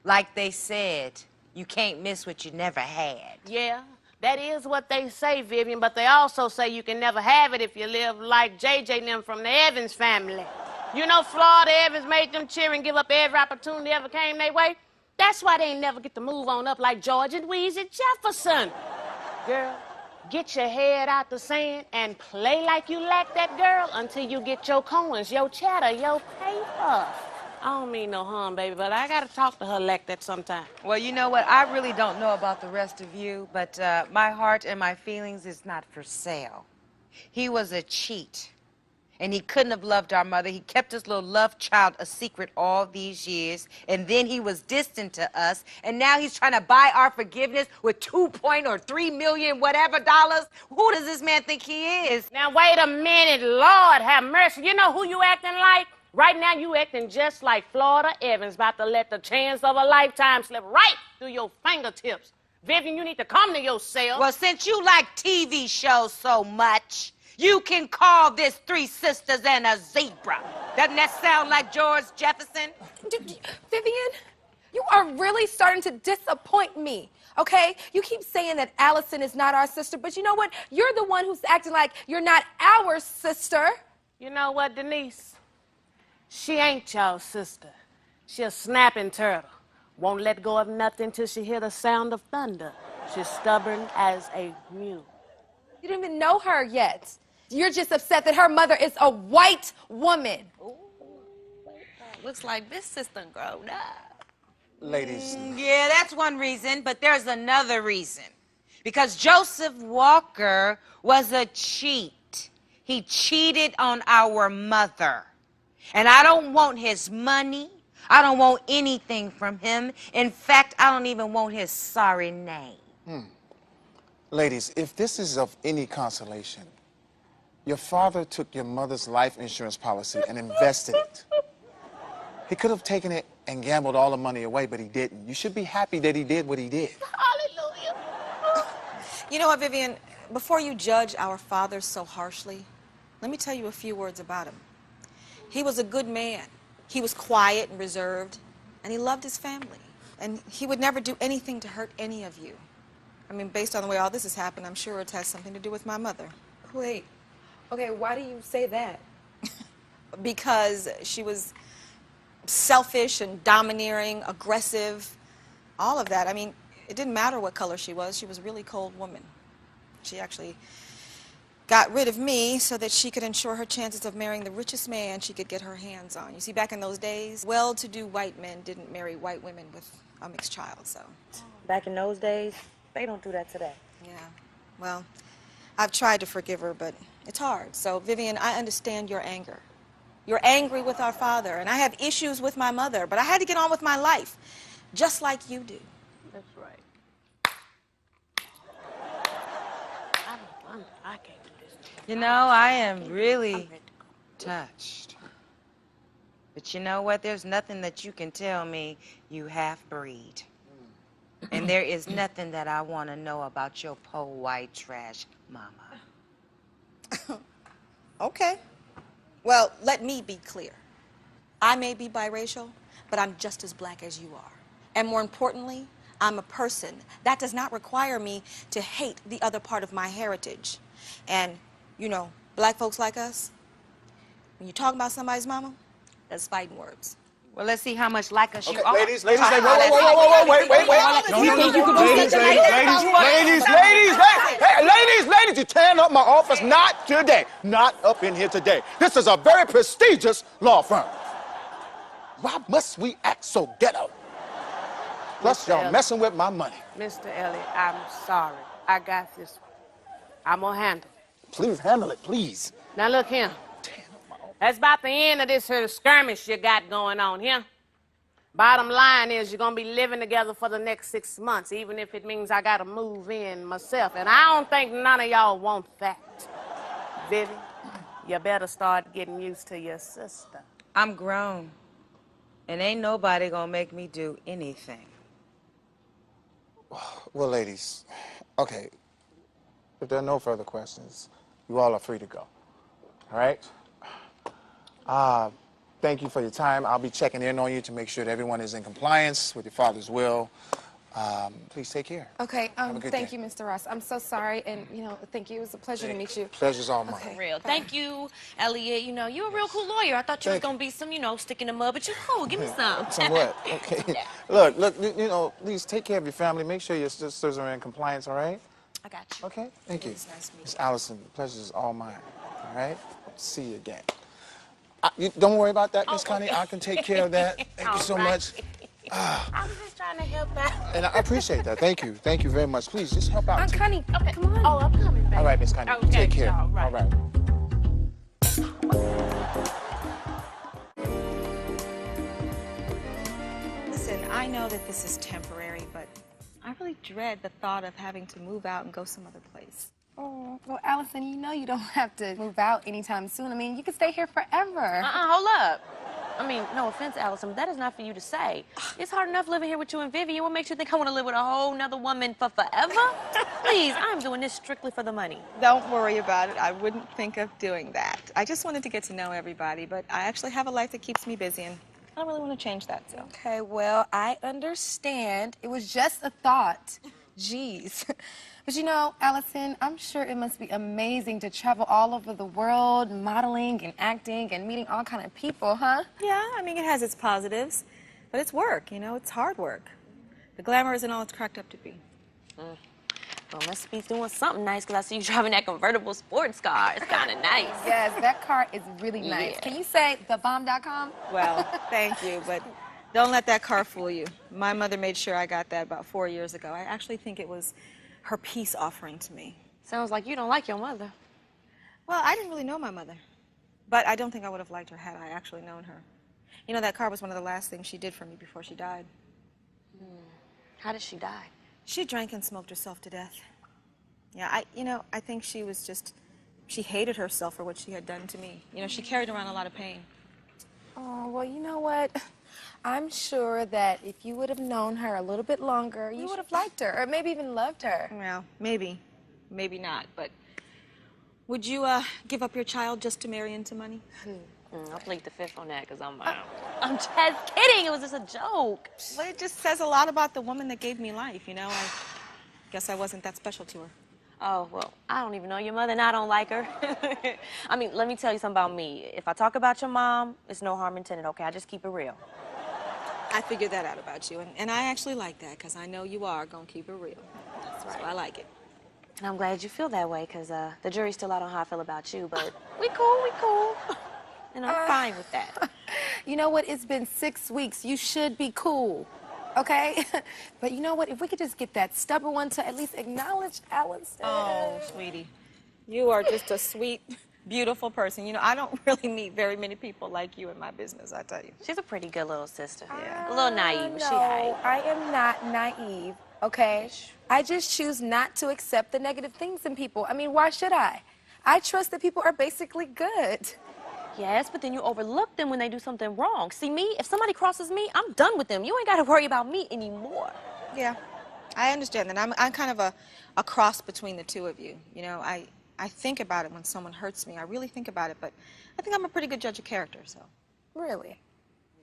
S3: Like they said, you can't miss what you never had.
S5: Yeah, that is what they say, Vivian, but they also say you can never have it if you live like JJ and them from the Evans family. You know, Florida Evans made them cheer and give up every opportunity ever came their way. That's why they ain't never get to move on up like George and Weezy Jefferson. Girl, get your head out the sand and play like you like that girl until you get your coins, your cheddar, your paper. I don't mean no harm, baby, but I gotta talk to her like that sometime.
S3: Well, you know what? I really don't know about the rest of you, but my heart and my feelings is not for sale. He was a cheat, and he couldn't have loved our mother. He kept his little love child a secret all these years, and then he was distant to us, and now he's trying to buy our forgiveness with 2.3 million whatever dollars. Who does this man think he is?
S5: Now, wait a minute. Lord have mercy. You know who you acting like? Right now, you acting just like Florida Evans, about to let the chance of a lifetime slip right through your fingertips. Vivian, you need to come to yourself.
S3: Well, since you like TV shows so much, you can call this 3 sisters and a zebra. Doesn't that sound like George Jefferson?
S2: Vivian, you are really starting to disappoint me, okay? You keep saying that Allison is not our sister, but you know what? You're the one who's acting like you're not our sister.
S5: You know what, Denise? She ain't y'all sister. She a snapping turtle. Won't let go of nothing till she hear the sound of thunder. She's stubborn as a mule.
S2: You don't even know her yet. You're just upset that her mother is a white woman.
S1: Ooh, looks like this sister grown up.
S9: Ladies.
S3: Yeah, that's one reason, but there's another reason. Because Joseph Walker was a cheat. He cheated on our mother. And I don't want his money. I don't want anything from him. In fact, I don't even want his sorry name.
S9: Ladies, if this is of any consolation, your father took your mother's life insurance policy and invested it. He could have taken it and gambled all the money away, but he didn't. You should be happy that he did what he did.
S5: Hallelujah.
S11: You know what, Vivian? Before you judge our father so harshly, let me tell you a few words about him. He was a good man. He was quiet and reserved, and he loved his family. And he would never do anything to hurt any of you. I mean, based on the way all this has happened, I'm sure it has something to do with my mother.
S2: Wait, okay, why do you say that?
S11: Because she was selfish and domineering, aggressive, all of that. I mean, it didn't matter what color she was a really cold woman. She actually got rid of me so that she could ensure her chances of marrying the richest man she could get her hands on. You see, back in those days, well-to-do white men didn't marry white women with a mixed child, so.
S1: Back in those days, they don't do that today.
S11: Yeah, well, I've tried to forgive her, but it's hard. So, Vivian, I understand your anger. You're angry with our father, and I have issues with my mother, but I had to get on with my life, just like you do.
S5: That's right. I can't do this.
S3: You know, I am really touched. But you know what? There's nothing that you can tell me, you half-breed. And there is nothing that I want to know about your poor white trash mama.
S11: Okay. Well, let me be clear. I may be biracial, but I'm just as black as you are. And more importantly, I'm a person. That does not require me to hate the other part of my heritage. And, you know, black folks like us, when you talk about somebody's mama, that's fighting words.
S3: Well, let's see how much like us you
S9: Okay,
S3: are.
S9: ladies, wait. No, Hey, ladies, you're tearing up my office. Not today. Not up in here today. This is a very prestigious law firm. Why must we act so ghetto? Plus, y'all messing with my money.
S5: Mr. Elliott, I'm sorry. I got this one. I'm gonna handle it.
S9: Please handle it, please.
S5: Now look here. That's about the end of this here skirmish you got going on here. Bottom line is you're gonna be living together for the next 6 months, even if it means I gotta move in myself. And I don't think none of y'all want that. Vivi, you better start getting used to your sister.
S3: I'm grown. And ain't nobody gonna make me do anything.
S9: Well, ladies, okay. If there are no further questions, you all are free to go. All right? Thank you for your time. I'll be checking in on you to make sure that everyone is in compliance with your father's will. Please take care.
S2: Okay, thank
S9: day.
S2: you, Mr. Ross. I'm so sorry, and, you know, thank you. It was a pleasure to meet you.
S9: Pleasure's all mine.
S2: Okay.
S1: For real. Thank you, Elliot. You know, you're a real cool lawyer. I thought you was
S9: Thank you.
S1: gonna be some, you know, stick in the mud, but you're cool. Give me some.
S9: Some what? Okay. Look, you know, please take care of your family. Make sure your sisters are in compliance, all right?
S1: I got you.
S9: Okay? Thank you.
S11: It's nice to meet
S9: Miss Allison, the pleasure's all mine, all right? See you again. Don't worry about that, Miss Connie. I can take care of that. Thank you so much.
S5: I was just trying to help out.
S9: And I appreciate that. Thank you. Thank you very much. Please, just help out.
S2: Aunt Connie,
S5: Okay.
S2: come on.
S5: Oh, I'm coming back.
S9: All right, Miss Connie.
S5: Okay,
S9: Take care.
S5: all right.
S9: All right.
S11: Listen, I know that this is temporary, but I really dread the thought of having to move out and go some other place.
S2: Oh, well, Allison, you know you don't have to move out anytime soon. I mean, you can stay here forever.
S1: Hold up. I mean, no offense, Allison, but that is not for you to say. It's hard enough living here with you and Vivian. What makes you think I want to live with a whole nother woman for forever? Please, I'm doing this strictly for the money.
S11: Don't worry about it. I wouldn't think of doing that. I just wanted to get to know everybody, but I actually have a life that keeps me busy, and I don't really want to change that, so.
S2: Okay, well, I understand. It was just a thought. Jeez. But you know, Allison, I'm sure it must be amazing to travel all over the world, modeling and acting and meeting all kind of people, huh?
S11: Yeah, I mean, it has its positives, but it's work, you know, it's hard work. The glamour isn't all it's cracked up to be.
S1: Well, must be doing something nice because I see you driving that convertible sports car. It's kind of nice.
S2: Yes, that car is really nice.
S1: Yeah.
S2: Can you say thebomb.com?
S11: Well, thank you, but don't let that car fool you. My mother made sure I got that about 4 years ago. I actually think it was her peace offering to me.
S1: Sounds like you don't like your mother.
S11: Well, I didn't really know my mother, but I don't think I would have liked her had I actually known her. You know, that car was one of the last things she did for me before she died.
S1: How did she die?
S11: She drank and smoked herself to death. Yeah, I think she hated herself for what she had done to me. You know, she carried around a lot of pain.
S2: Oh, well, you know what? I'm sure that if you would have known her a little bit longer, you would have liked her, or maybe even loved her.
S11: Well, maybe not, but would you give up your child just to marry into money?
S1: I'll plead the fifth on that because I'm just kidding. It was just a joke.
S11: Well, it just says a lot about the woman that gave me life, you know? I guess I wasn't that special to her.
S1: Oh, well, I don't even know your mother and I don't like her. I mean, let me tell you something about me. If I talk about your mom, it's no harm intended, okay? I just keep it real.
S11: I figured that out about you, and I actually like that because I know you are going to keep it real. That's right. So I like it.
S1: And I'm glad you feel that way, because the jury's still out on how I feel about you, but we cool. And I'm fine with that.
S2: You know what? It's been 6 weeks. You should be cool, okay? But you know what? If we could just get that stubborn one to at least acknowledge Allison.
S11: Oh, sweetie. You are just a sweet, beautiful person. You know, I don't really meet very many people like you in my business, I tell you.
S1: She's a pretty good little sister.
S11: Yeah.
S1: A little naive, but she
S2: No,
S1: ain't.
S2: I am not naive, okay? I just choose not to accept the negative things in people. I mean, why should I? I trust that people are basically good.
S1: Yes, but then you overlook them when they do something wrong. See, me, if somebody crosses me, I'm done with them. You ain't got to worry about me anymore.
S11: Yeah, I understand that. I'm kind of a cross between the two of you. You know, I think about it when someone hurts me. I really think about it, but I think I'm a pretty good judge of character, so.
S2: Really?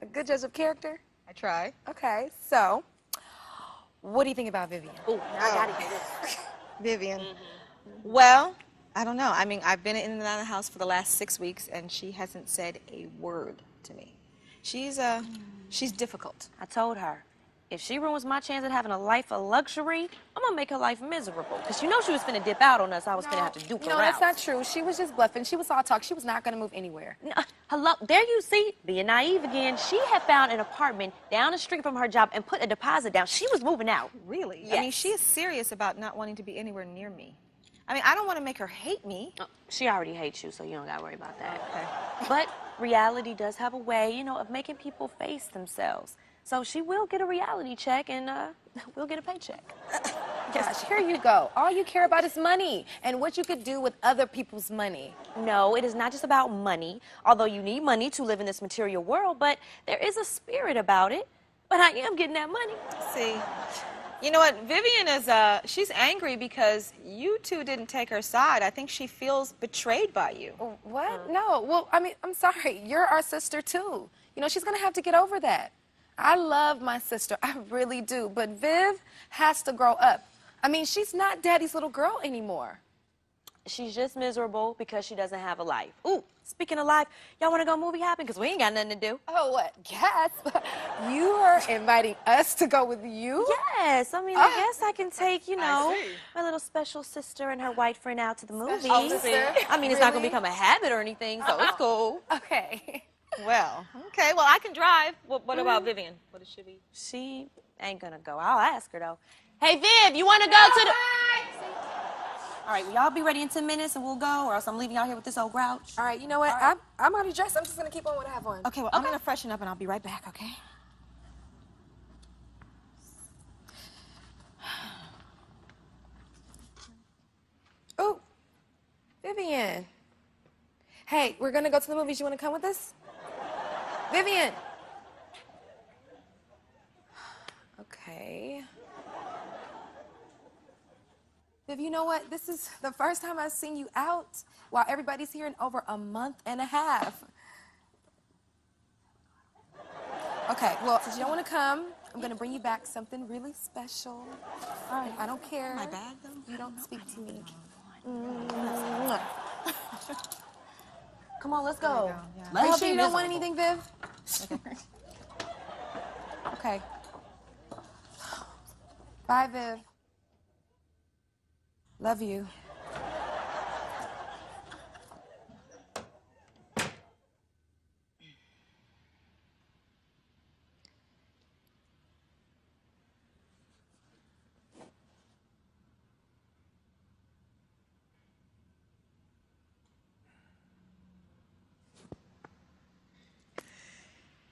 S2: A good judge of character?
S11: I try.
S2: Okay, so what do you think about Vivian?
S1: Ooh, now I got to hear this.
S11: Vivian. Well, I don't know. I mean, I've been in and out of the house for the last 6 weeks, and she hasn't said a word to me. She's difficult.
S1: I told her, if she ruins my chance at having a life of luxury, I'm going to make her life miserable. Because you know she was finna dip out on us. I was finna have to duke her
S2: No,
S1: out.
S2: that's not true. She was just bluffing. She was all talk. She was not going to move anywhere.
S1: No, hello, there you see, being naive again. She had found an apartment down the street from her job and put a deposit down. She was moving out.
S11: Really?
S1: Yes.
S11: I mean, she is serious about not wanting to be anywhere near me. I mean, I don't want to make her hate me.
S1: She already hates you, so you don't got to worry about that.
S11: Okay.
S1: But reality does have a way, you know, of making people face themselves. So she will get a reality check, and we'll get a paycheck.
S2: Gosh, here you go. All you care about is money and what you could do with other people's money.
S1: No, it is not just about money, although you need money to live in this material world, but there is a spirit about it. But I am getting that money.
S11: See, you know what? Vivian is, she's angry because you two didn't take her side. I think she feels betrayed by you.
S2: What? No. Well, I mean, I'm sorry. You're our sister, too. You know, she's going to have to get over that. I love my sister. I really do. But Viv has to grow up. I mean, she's not Daddy's little girl anymore.
S1: She's just miserable because she doesn't have a life. Ooh, speaking of life, y'all want to go movie hopping? Because we ain't got nothing to do.
S2: Oh, what? Yes. You are inviting us to go with you?
S1: Yes. I mean, I guess I can take, you know, my little special sister and her white friend out to the movies.
S2: sister?
S1: I mean, it's not going to become a habit or anything, so it's cool.
S2: Okay.
S11: Well, okay. Well, I can drive. What about Vivian? What does she be?
S1: She ain't going to go. I'll ask her, though. Hey, Viv, you want to go to the... All right, will y'all be ready in 10 minutes and we'll go, or else I'm leaving y'all here with this old grouch?
S2: All right, you know what? I'm already dressed. I'm just going to keep on what I have on.
S11: Okay, well, I'm going to freshen up and I'll be right back, okay?
S2: Oh, Vivian. Hey, we're going to go to the movies. You want to come with us? Vivian. Okay. Viv, you know what? This is the first time I've seen you out while everybody's here in over a month and a half. Okay, well, since you don't want to come, I'm going to bring you back something really special. All right, I don't care.
S11: My bag, though?
S2: You don't speak to me.
S1: Come on, let's go.
S2: Are you sure you don't want anything, Viv? Okay. Bye, Viv. Love you.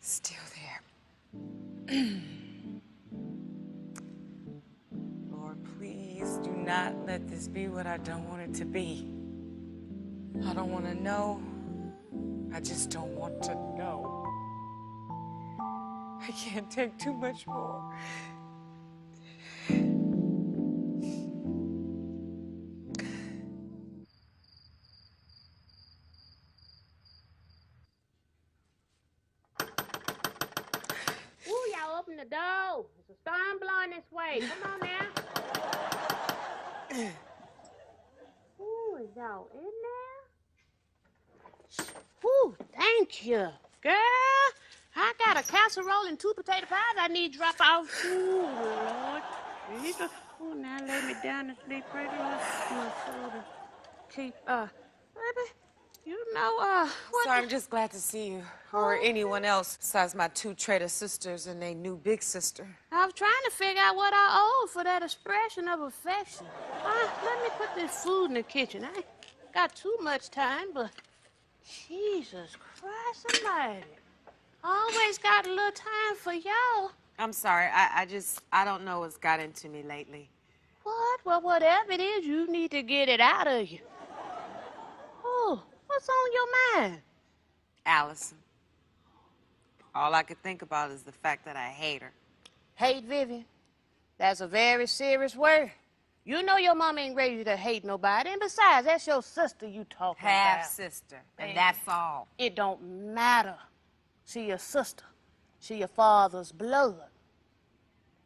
S3: Still there. Lord, please do not let this be what I don't want it to be. I don't want to know. I just don't want to know. I can't take too much more.
S5: Ooh, y'all open the door. There's a storm blowing this way. Come on now. Ooh, is y'all in there? Ooh, thank you, girl. I got a casserole and 2 potato pies I need to drop off. Ooh, Lord. Jesus. Oh, now lay me down to sleep, pretty little shoulder. Keep, baby, you know, what?
S3: So I'm just glad to see you, or anyone else besides my two traitor sisters and their new big sister.
S5: I was trying to figure out what I owed for that expression of affection. Let me put this food in the kitchen. I ain't got too much time, but Jesus Christ almighty. Always got a little time for y'all.
S3: I'm sorry, I don't know what's got into me lately.
S5: What? Well, whatever it is, you need to get it out of you. Oh, what's on your mind?
S3: Allison. All I could think about is the fact that I hate her.
S5: Hate, Vivian? That's a very serious word. You know your mom ain't ready to hate nobody, and besides, that's your sister you talking about.
S3: Half-sister, and that's all.
S5: It don't matter. She your sister. She your father's blood.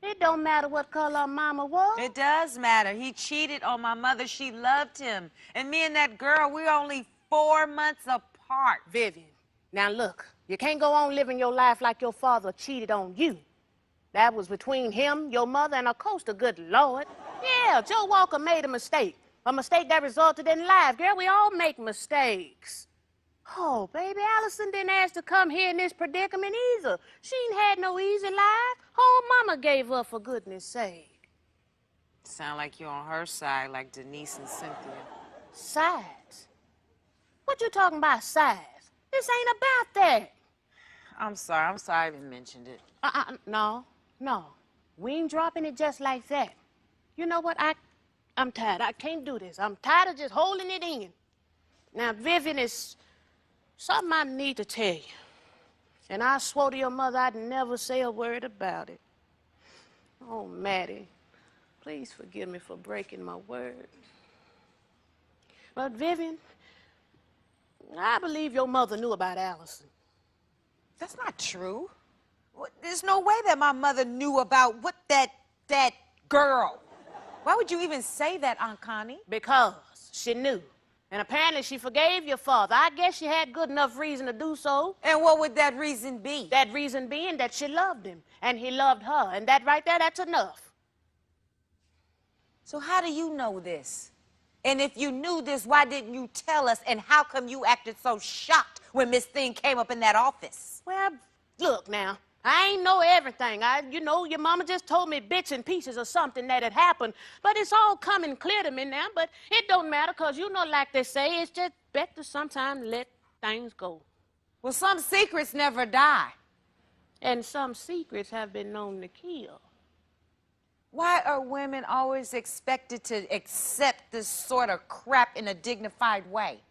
S5: It don't matter what color mama was.
S3: It does matter. He cheated on my mother. She loved him. And me and that girl, we're only 4 months apart.
S5: Vivian, now look, you can't go on living your life like your father cheated on you. That was between him, your mother, and of course the good Lord. Yeah, Joe Walker made a mistake. A mistake that resulted in life. Girl, we all make mistakes. Oh, baby, Allison didn't ask to come here in this predicament either. She ain't had no easy life. Whole mama gave up for goodness sake.
S3: Sound like you're on her side, like Denise and Cynthia.
S5: Sides? What you talking about, sides? This ain't about that.
S3: I'm sorry I even mentioned it.
S5: No. We ain't dropping it just like that. You know what? I'm tired. I can't do this. I'm tired of just holding it in. Now, Vivian, is something I need to tell you. And I swore to your mother I'd never say a word about it. Oh, Maddie, please forgive me for breaking my word. But, Vivian, I believe your mother knew about Allison.
S3: That's not true. There's no way that my mother knew about that girl. Why would you even say that, Aunt Connie?
S5: Because she knew. And apparently she forgave your father. I guess she had good enough reason to do so.
S3: And what would that reason be?
S5: That reason being that she loved him, and he loved her. And that right there, that's enough.
S3: So how do you know this? And if you knew this, why didn't you tell us? And how come you acted so shocked when Miss Thing came up in that office?
S5: Well, look now. I ain't know everything. Your mama just told me bits and pieces of something that had happened. But it's all coming clear to me now. But it don't matter, because you know, like they say, it's just better sometimes let things go.
S3: Well, some secrets never die.
S5: And some secrets have been known to kill.
S3: Why are women always expected to accept this sort of crap in a dignified way?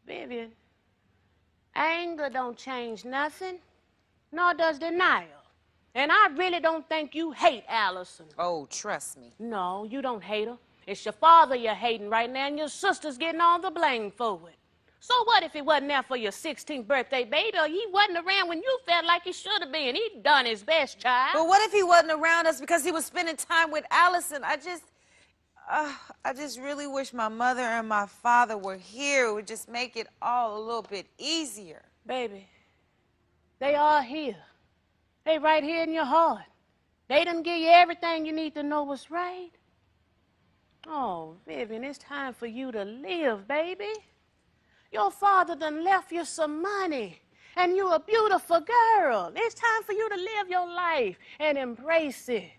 S5: Vivian, anger don't change nothing. Nor does denial. And I really don't think you hate Allison.
S3: Oh, trust me.
S5: No, you don't hate her. It's your father you're hating right now, and your sister's getting all the blame for it. So what if he wasn't there for your 16th birthday, baby, or he wasn't around when you felt like he should have been? He done his best, child.
S3: But what if he wasn't around us because he was spending time with Allison? I just really wish my mother and my father were here. It would just make it all a little bit easier.
S5: Baby, they are here. They right here in your heart. They done give you everything you need to know what's right. Oh, Vivian, it's time for you to live, baby. Your father done left you some money, and you're a beautiful girl. It's time for you to live your life and embrace it.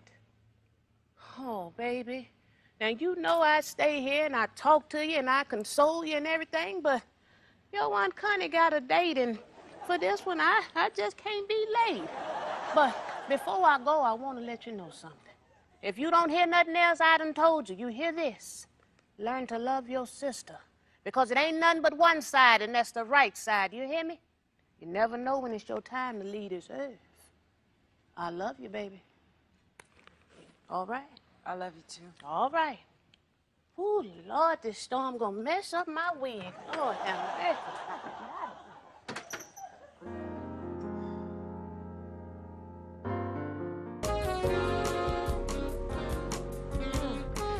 S5: Oh, baby. Now, you know I stay here and I talk to you and I console you and everything, but your Aunt Connie got a date, and for this one, I just can't be late. But before I go, I want to let you know something. If you don't hear nothing else I done told you, you hear this. Learn to love your sister, because it ain't nothing but one side, and that's the right side. You hear me? You never know when it's your time to leave this earth. I love you, baby. All right?
S3: I love you, too.
S5: All right. Ooh, Lord, this storm gonna mess up my wig. Lord have mercy.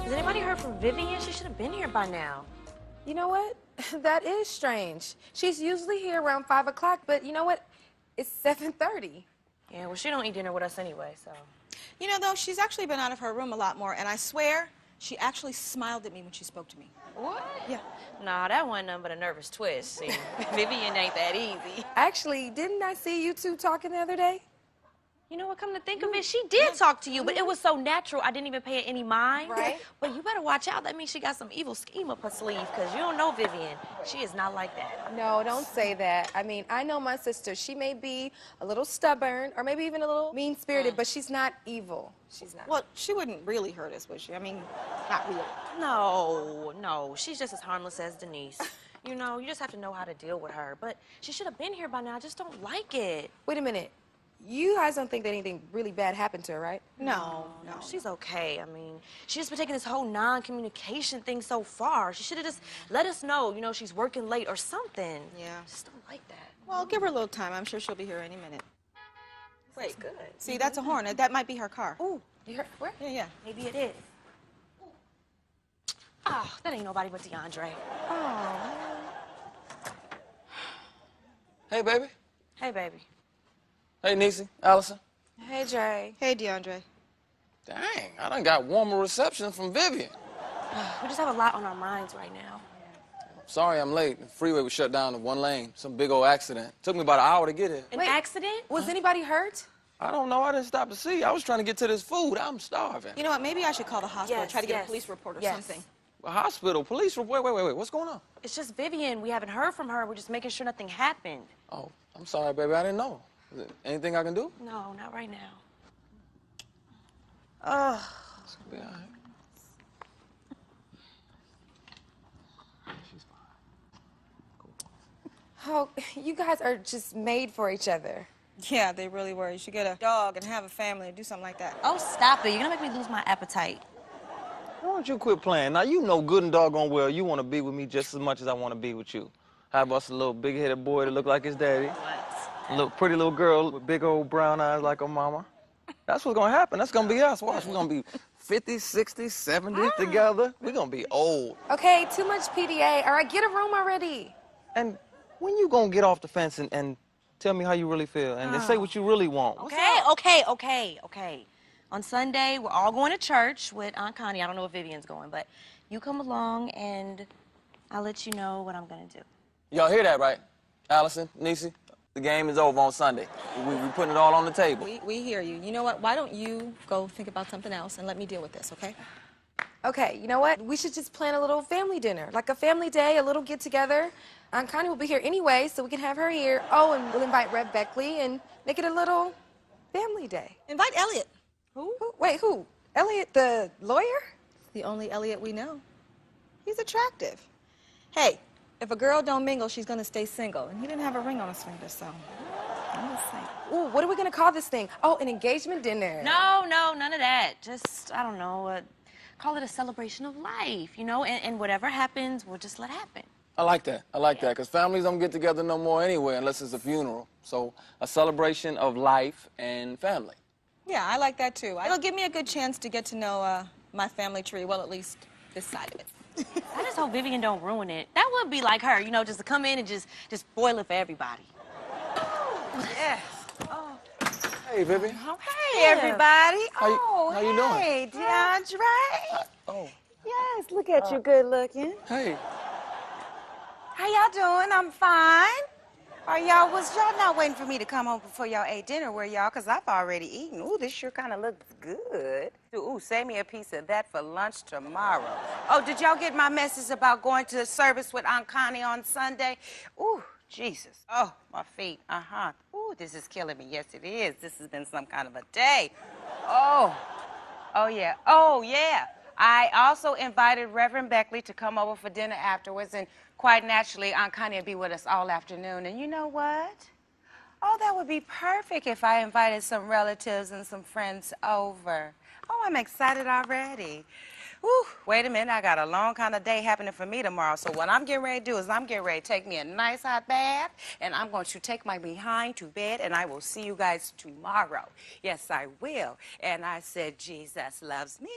S1: Has anybody heard from Vivian? She should have been here by now.
S2: You know what? That is strange. She's usually here around 5 o'clock, but you know what? It's 7:30.
S1: Yeah, well, she don't eat dinner with us anyway, so.
S11: You know, though, she's actually been out of her room a lot more, and I swear she actually smiled at me when she spoke to me.
S1: What?
S11: Yeah.
S1: Nah, that wasn't nothing but a nervous twist. See, Vivian ain't that easy.
S2: Actually, didn't I see you two talking the other day?
S1: You know what, come to think of it, she did talk to you, but it was so natural, I didn't even pay it any mind.
S2: Right.
S1: But you better watch out. That means she got some evil scheme up her sleeve, because you don't know Vivian. She is not like that.
S2: No, don't say that. I mean, I know my sister. She may be a little stubborn or maybe even a little mean-spirited, but she's not evil. She's not.
S11: Well, she wouldn't really hurt us, would she? I mean, not really.
S1: No. She's just as harmless as Denise. You know, you just have to know how to deal with her. But she should have been here by now. I just don't like it.
S2: Wait a minute. You guys don't think that anything really bad happened to her, right?
S1: No. She's okay. I mean, she's just been taking this whole non-communication thing so far. She should have just let us know, you know, she's working late or something.
S11: Yeah.
S1: Just don't like that.
S11: Well, give her a little time. I'm sure she'll be here any minute.
S1: Wait, good.
S11: See, that's a horn. That might be her car.
S1: Ooh, you heard where?
S11: Yeah.
S1: Maybe it is. Oh, that ain't nobody but DeAndre.
S2: Oh.
S7: Hey, baby.
S1: Hey, baby.
S7: Hey, Niecy, Allison.
S2: Hey, Dre.
S11: Hey, DeAndre.
S7: Dang, I done got warmer reception from Vivian.
S1: We just have a lot on our minds right now.
S7: Sorry I'm late. The freeway was shut down to one lane. Some big old accident. Took me about an hour to get here.
S1: An accident?
S2: Was anybody hurt?
S7: I don't know. I didn't stop to see. I was trying to get to this food. I'm starving.
S11: You know what? Maybe I should call the hospital and
S1: Yes,
S11: try to get
S1: yes.
S11: a police report or
S1: Yes.
S11: something.
S7: A hospital, police report. Wait. What's going on?
S1: It's just Vivian. We haven't heard from her. We're just making sure nothing happened.
S7: Oh, I'm sorry, baby. I didn't know. Is there anything I can do?
S1: No, not right now.
S7: It's gonna be all right. She's fine.
S2: Oh, you guys are just made for each other.
S11: Yeah, they really were. You should get a dog and have a family and do something like that.
S1: Oh, stop it. You're gonna make me lose my appetite.
S7: Why don't you quit playing? Now, you know good and doggone well you want to be with me just as much as I want to be with you. Have us a little big-headed boy that look like his daddy. A little pretty little girl with big old brown eyes like her mama. That's what's gonna happen. That's gonna be us. Watch, we're gonna be 50, 60, 70 together. We're gonna be old.
S2: Okay, too much PDA. All right, get a room already.
S7: And when you gonna get off the fence and tell me how you really feel and say what you really want?
S1: Okay. On Sunday, we're all going to church with Aunt Connie. I don't know if Vivian's going, but you come along and I'll let you know what I'm gonna do.
S7: Y'all hear that, right? Allison, Niecy, the game is over on Sunday. We putting it all on the table.
S11: We hear you. You know what? Why don't you go think about something else and let me deal with this, okay?
S2: Okay, you know what? We should just plan a little family dinner, like a family day, a little get-together. Aunt Connie will be here anyway, so we can have her here. Oh, and we'll invite Reb Beckley and make it a little family day.
S11: Invite Elliot.
S2: Who? Wait, who? Elliot, the lawyer?
S11: The only Elliot we know. He's attractive. Hey, if a girl don't mingle, she's gonna stay single. And he didn't have a ring on his finger, so I'm just saying.
S2: Ooh, what are we gonna call this thing? Oh, an engagement dinner.
S1: No, none of that. Just, I don't know, call it a celebration of life, you know? And whatever happens, we'll just let happen.
S7: I like that, because families don't get together no more anyway unless it's a funeral. So a celebration of life and family.
S11: Yeah, I like that too. It'll give me a good chance to get to know my family tree, well, at least this side of it.
S1: I just hope Vivian don't ruin it. That would be like her, you know, just to come in and just spoil it for everybody.
S2: Yeah.
S1: Oh.
S7: Hey, Vivian.
S12: Oh, hey, everybody.
S7: How you doing?
S12: Hey, DeAndre.
S7: Oh.
S12: Yes, look at you, good looking.
S7: Hey.
S12: How y'all doing? I'm fine. Was y'all not waiting for me to come home before y'all ate dinner, were y'all? Because I've already eaten. Ooh, this sure kind of looks good. Ooh, save me a piece of that for lunch tomorrow. Oh, did y'all get my message about going to the service with Aunt Connie on Sunday? Ooh, Jesus. Oh, my feet. Uh-huh. Ooh, this is killing me. Yes, it is. This has been some kind of a day. Oh yeah. I also invited Reverend Beckley to come over for dinner afterwards, and quite naturally, Aunt Connie will be with us all afternoon. And you know what? Oh, that would be perfect if I invited some relatives and some friends over. Oh, I'm excited already. Whew, wait a minute, I got a long kind of day happening for me tomorrow. So what I'm getting ready to do is I'm getting ready to take me a nice hot bath, and I'm going to take my behind to bed, and I will see you guys tomorrow. Yes, I will. And I said, Jesus loves me.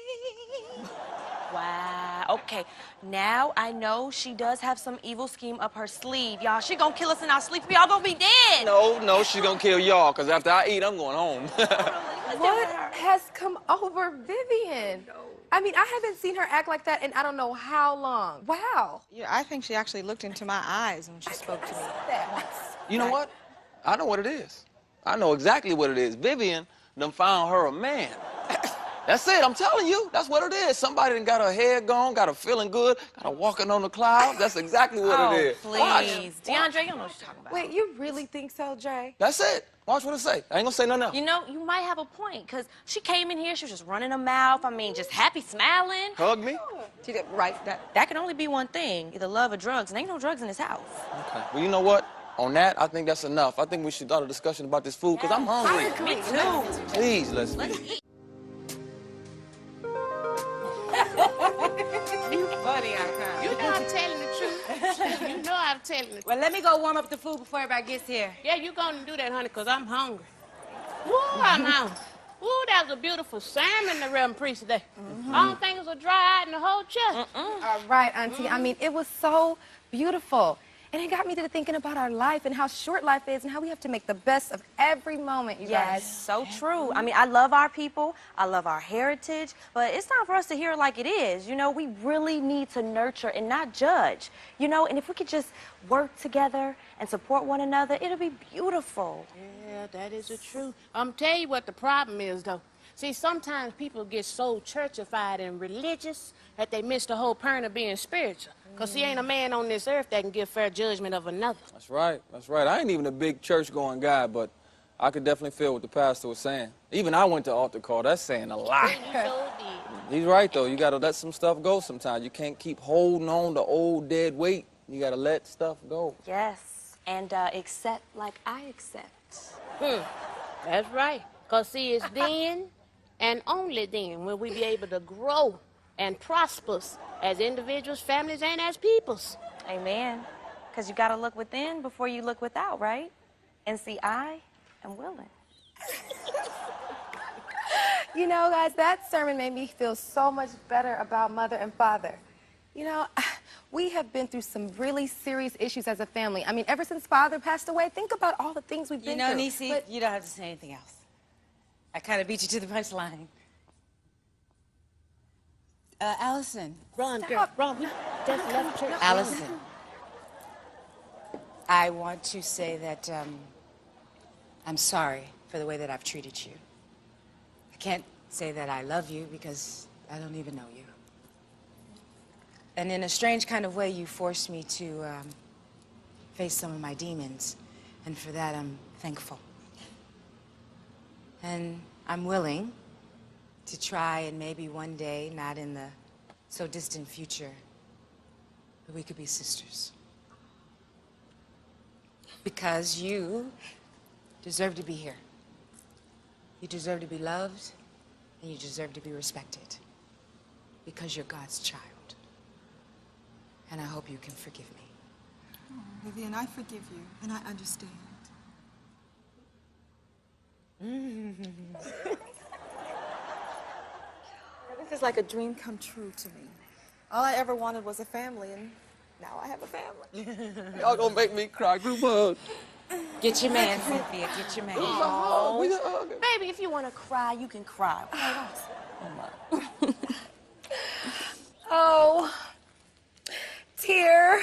S1: Wow. Okay, now I know she does have some evil scheme up her sleeve, y'all. She gonna kill us in our sleep. We all gonna be dead.
S7: No, she's gonna kill y'all, because after I eat, I'm going home.
S2: What has come over Vivian? I mean, I haven't seen her act like that in I don't know how long. Wow.
S11: Yeah, I think she actually looked into my eyes when she spoke to me.
S7: You know what? I know what it is. I know exactly what it is. Vivian done found her a man. That's it, I'm telling you. That's what it is. Somebody done got her head gone, got her feeling good, got her walking on the clouds. That's exactly what it is.
S1: Please.
S7: Watch.
S1: DeAndre, you don't know what you're talking about.
S2: Wait, you really think so, Dre?
S7: That's it. Watch what it say. I ain't gonna say nothing else.
S1: You know, you might have a point, because she came in here, she was just running her mouth. I mean, just happy, smiling.
S7: Hug me?
S1: She did, right. That can only be one thing, either love or drugs, and ain't no drugs in this house.
S7: Okay. Well, you know what? On that, I think that's enough. I think we should start a discussion about this food, because I'm hungry.
S1: Me too.
S7: Please, let's eat.
S12: Funny, I
S5: You know I'm telling the truth. You know I'm telling the truth.
S12: Well, let me go warm up the food before everybody gets here.
S5: Yeah, you gonna do that, honey, because I'm hungry. Woo, I'm hungry. Woo, that was a beautiful salmon the Reverend Priest today. I don't think it was a dry eye in the whole chest.
S2: All right, Auntie. I mean, it was so beautiful. And it got me to thinking about our life and how short life is and how we have to make the best of every moment, you guys.
S1: Yes, so true. I mean, I love our people. I love our heritage. But it's time for us to hear it like it is. You know, we really need to nurture and not judge. You know, and if we could just work together and support one another, it'll be beautiful.
S5: Yeah, that is the truth. I'm tell you what the problem is, though. See, sometimes people get so churchified and religious that they miss the whole point of being spiritual. Because see, ain't a man on this earth that can give fair judgment of another.
S7: That's right. That's right. I ain't even a big church-going guy, but I could definitely feel what the pastor was saying. Even I went to altar call. That's saying a lot. He's right, though. You got to let some stuff go sometimes. You can't keep holding on to old dead weight. You got to let stuff go.
S1: Yes, and accept like I accept.
S5: That's right. Because see, it's then and only then will we be able to grow and prosper as individuals, families, and as peoples.
S1: Amen. Because you got to look within before you look without, right? And see, I am willing.
S2: You know, guys, that sermon made me feel so much better about mother and father. You know, we have been through some really serious issues as a family. I mean, ever since father passed away, think about all the things we've been through.
S12: You know, Niecy, you don't have to say anything else. I kind of beat you to the punchline. Allison.
S5: Run, girl, run. We just left church.
S12: Allison. I want to say that I'm sorry for the way that I've treated you. I can't say that I love you because I don't even know you. And in a strange kind of way, you forced me to face some of my demons. And for that, I'm thankful. And I'm willing to try and maybe one day, not in the so distant future, that we could be sisters. Because you deserve to be here. You deserve to be loved, and you deserve to be respected. Because you're God's child. And I hope you can forgive me.
S13: Oh, Vivian, I forgive you, and I understand. This is like a dream come true to me. All I ever wanted was a family, and now I have a family.
S7: Y'all gonna make me cry. Group hug.
S12: Get your man, Cynthia. Get your man.
S1: Oh,
S7: We just hug.
S1: baby, if you want to cry, you can cry.
S2: Oh, tear.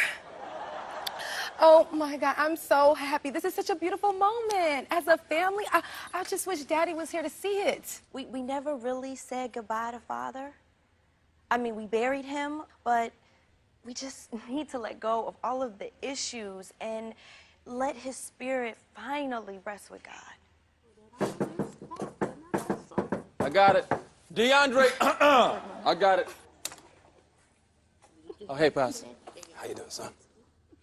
S2: Oh my God, I'm so happy. This is such a beautiful moment. As a family, I just wish Daddy was here to see it.
S1: We never really said goodbye to Father. I mean, we buried him, but we just need to let go of all of the issues and let his spirit finally rest with God.
S7: I got it. DeAndre, I got it. Oh, hey, Pastor.
S6: How you doing, son?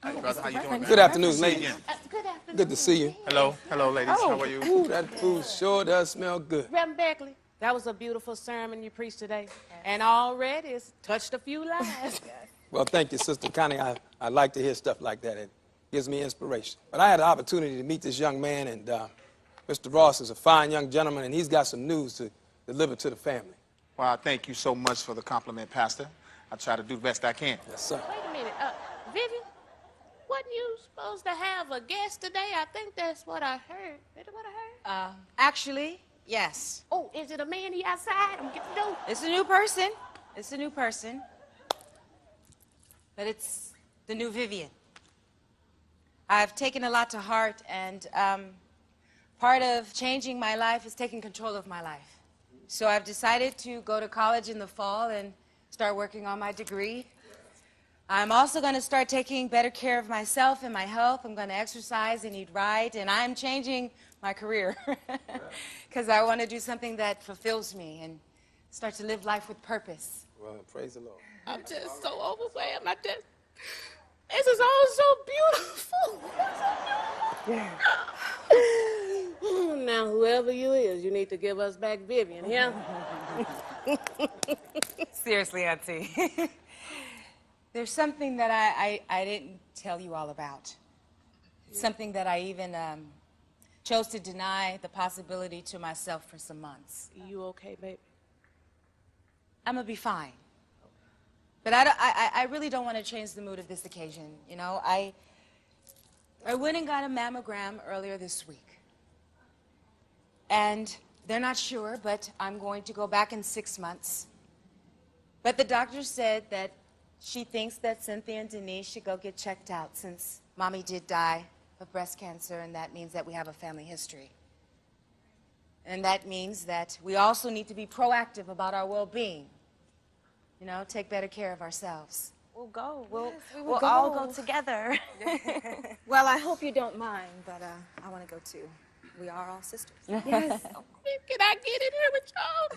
S9: Hey, brother, how you doing, man?
S6: Good afternoon, ladies.
S5: Good afternoon.
S6: Good to see you.
S9: Hello. Hello, ladies. How are you?
S6: Ooh, that food sure does smell good.
S5: Reverend Beckley, that was a beautiful sermon you preached today. And already it's touched a few lives.
S6: Well, thank you, Sister Connie. I like to hear stuff like that. It gives me inspiration. But I had the opportunity to meet this young man, and Mr. Ross is a fine young gentleman, and he's got some news to deliver to the family.
S9: Well, thank you so much for the compliment, Pastor. I try to do the best I can.
S6: Yes, sir.
S5: Wait a minute. Vivian, wasn't you supposed to have a guest today? I think that's what I heard. Is that what I heard?
S12: Actually, Yes.
S5: Oh, is it a man he outside? I'm gonna get the door.
S12: It's a new person. It's a new person. But it's the new Vivian. I've taken a lot to heart, and part of changing my life is taking control of my life. So I've decided to go to college in the fall and start working on my degree. I'm also going to start taking better care of myself and my health. I'm going to exercise and eat right, and I'm changing my career because I want to do something that fulfills me and start to live life with purpose.
S6: Well, praise the Lord.
S5: I'm just so overwhelmed. This is all so beautiful. Now, whoever you is, you need to give us back Vivian, yeah?
S12: Seriously, Auntie. There's something that I didn't tell you all about. Something that I even chose to deny the possibility to myself for some months.
S5: You okay, baby?
S12: I'm gonna be fine. But I really don't want to change the mood of this occasion. You know, I went and got a mammogram earlier this week. And they're not sure, but I'm going to go back in 6 months. But the doctor said that she thinks that Cynthia and Denise should go get checked out since Mommy did die of breast cancer, and that means that we have a family history. And that means that we also need to be proactive about our well-being. You know, take better care of ourselves.
S1: We'll go.
S2: We'll
S1: all go together.
S13: Well, I hope you don't mind, but I want to go too. We are all sisters.
S2: Yes.
S5: Can I get in here with y'all?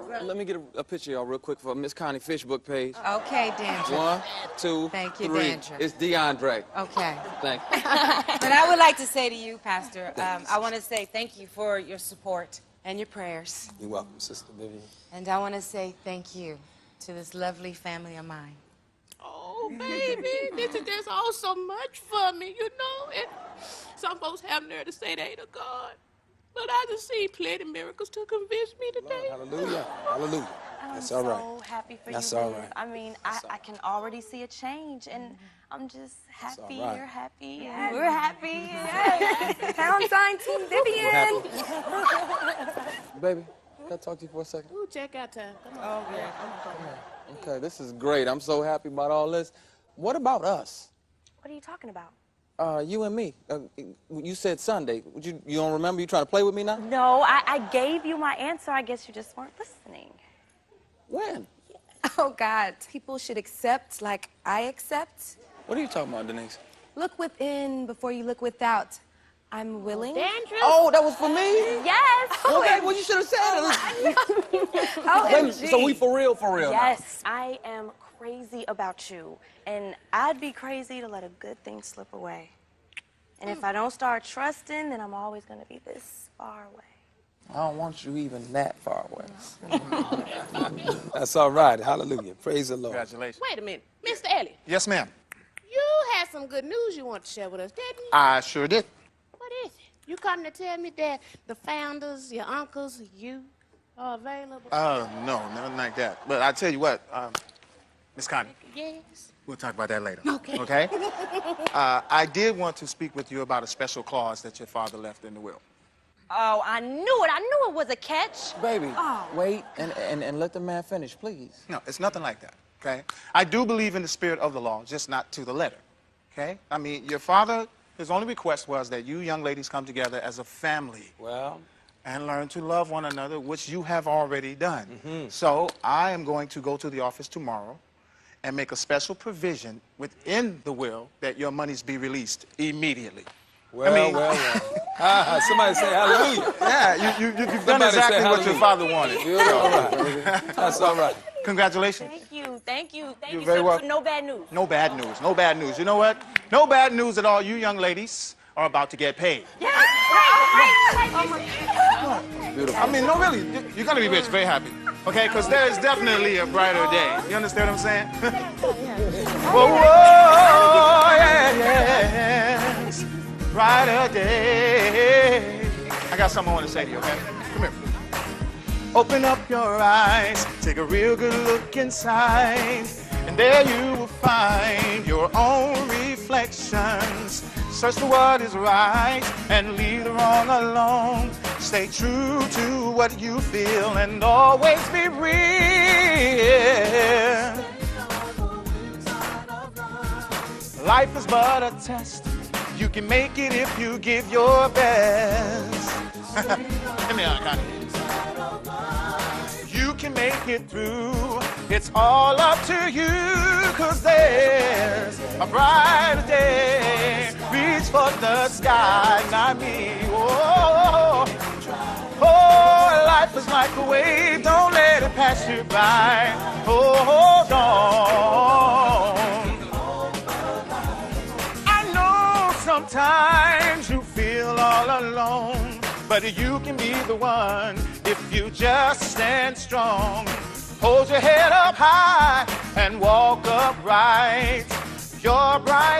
S1: Yeah.
S7: Let me get a picture of y'all real quick for Miss Connie Facebook page.
S12: Okay, Dandra.
S7: 1, 2,
S12: Thank you,
S7: 3.
S12: Dandra.
S7: It's DeAndre.
S12: Okay.
S7: Thank you.
S12: But I would like to say to you, Pastor, I want to say thank you for your support and your prayers.
S6: You're welcome, Sister Vivian.
S12: And I want to say thank you to this lovely family of mine.
S5: Oh, baby, this is just all so much for me, you know? And some folks have nerve to say they ain't a God. But I just see plenty of miracles to convince me today.
S6: Hallelujah. Hallelujah. That's all right.
S1: I'm so happy for
S6: That's
S1: you.
S6: all
S1: Liv.
S6: right.
S1: I mean, I can already see a change, and I'm just happy
S6: all right.
S1: you're happy. And we're happy.
S2: Pound sign Team Vivian.
S7: Baby, can I talk to you for a second?
S5: Ooh, check out time. Come on.
S12: Oh, yeah.
S7: Okay, this is great. I'm so happy about all this. What about us?
S1: What are you talking about?
S7: You and me. You said Sunday. You don't remember? You trying to play with me now?
S1: No, I gave you my answer. I guess you just weren't listening.
S7: When?
S2: Oh, God. People should accept like I accept.
S7: What are you talking about, Denise?
S2: Look within before you look without. I'm willing.
S5: Dandruff?
S7: Oh, that was for me?
S1: Yes.
S7: Okay, well, you should have said it.
S2: OMG.
S7: So we for real now?
S1: Yes. I am crazy about you, and I'd be crazy to let a good thing slip away. And if I don't start trusting, then I'm always going to be this far away.
S7: I don't want you even that far away.
S6: That's all right. Hallelujah. Praise the Lord.
S9: Congratulations.
S5: Wait a minute. Mr. Elliott,
S9: Yes, ma'am.
S5: you had some good news you want to share with us, didn't you?
S9: I sure did.
S5: What is it? You come to tell me that the founders, your uncles, you are available?
S9: No, nothing like that. But I tell you what, Miss Connie,
S5: Yes.
S9: we'll talk about that later.
S5: Okay.
S9: Okay? I did want to speak with you about a special clause that your father left in the will.
S1: Oh, I knew it. I knew it was a catch.
S7: Baby, wait and let the man finish, please.
S9: No, it's nothing like that, okay? I do believe in the spirit of the law, just not to the letter, okay? I mean, your father, his only request was that you young ladies come together as a family.
S6: Well,
S9: And learn to love one another, which you have already done. So I am going to go to the office tomorrow and make a special provision within the will that your monies be released immediately.
S6: well. Somebody say hallelujah.
S9: Yeah, you've done
S6: Somebody
S9: exactly
S6: say
S9: what your
S6: hallelujah.
S9: father wanted.
S6: You're all right, baby. That's all right.
S9: Congratulations.
S1: Thank you.
S9: You're very
S1: So
S9: welcome.
S1: no bad news.
S9: No bad news, no bad news. You know what? No bad news at all. You young ladies are about to get paid.
S7: Beautiful.
S9: I mean, no, really, you're gonna be rich, very happy. Okay, because there is definitely a brighter day. You understand what I'm saying? Whoa, yes, brighter day. I got something I want to say to you, okay? Come here. Open up your eyes, take a real good look inside, and there you will find your own reflections. Search for what is right and leave the wrong alone. Stay true to what you feel and always be real. Life is but a test. You can make it if you give your best. Come here, I got it. You can make it through. It's all up to you, 'cause there's a brighter day. Reach for the sky, not me. Oh, oh, life is like a wave. Don't let it pass you by. Oh, hold on. I know sometimes you feel all alone, but you can be the one if you just stand strong. Hold your head up high and walk upright. Your bright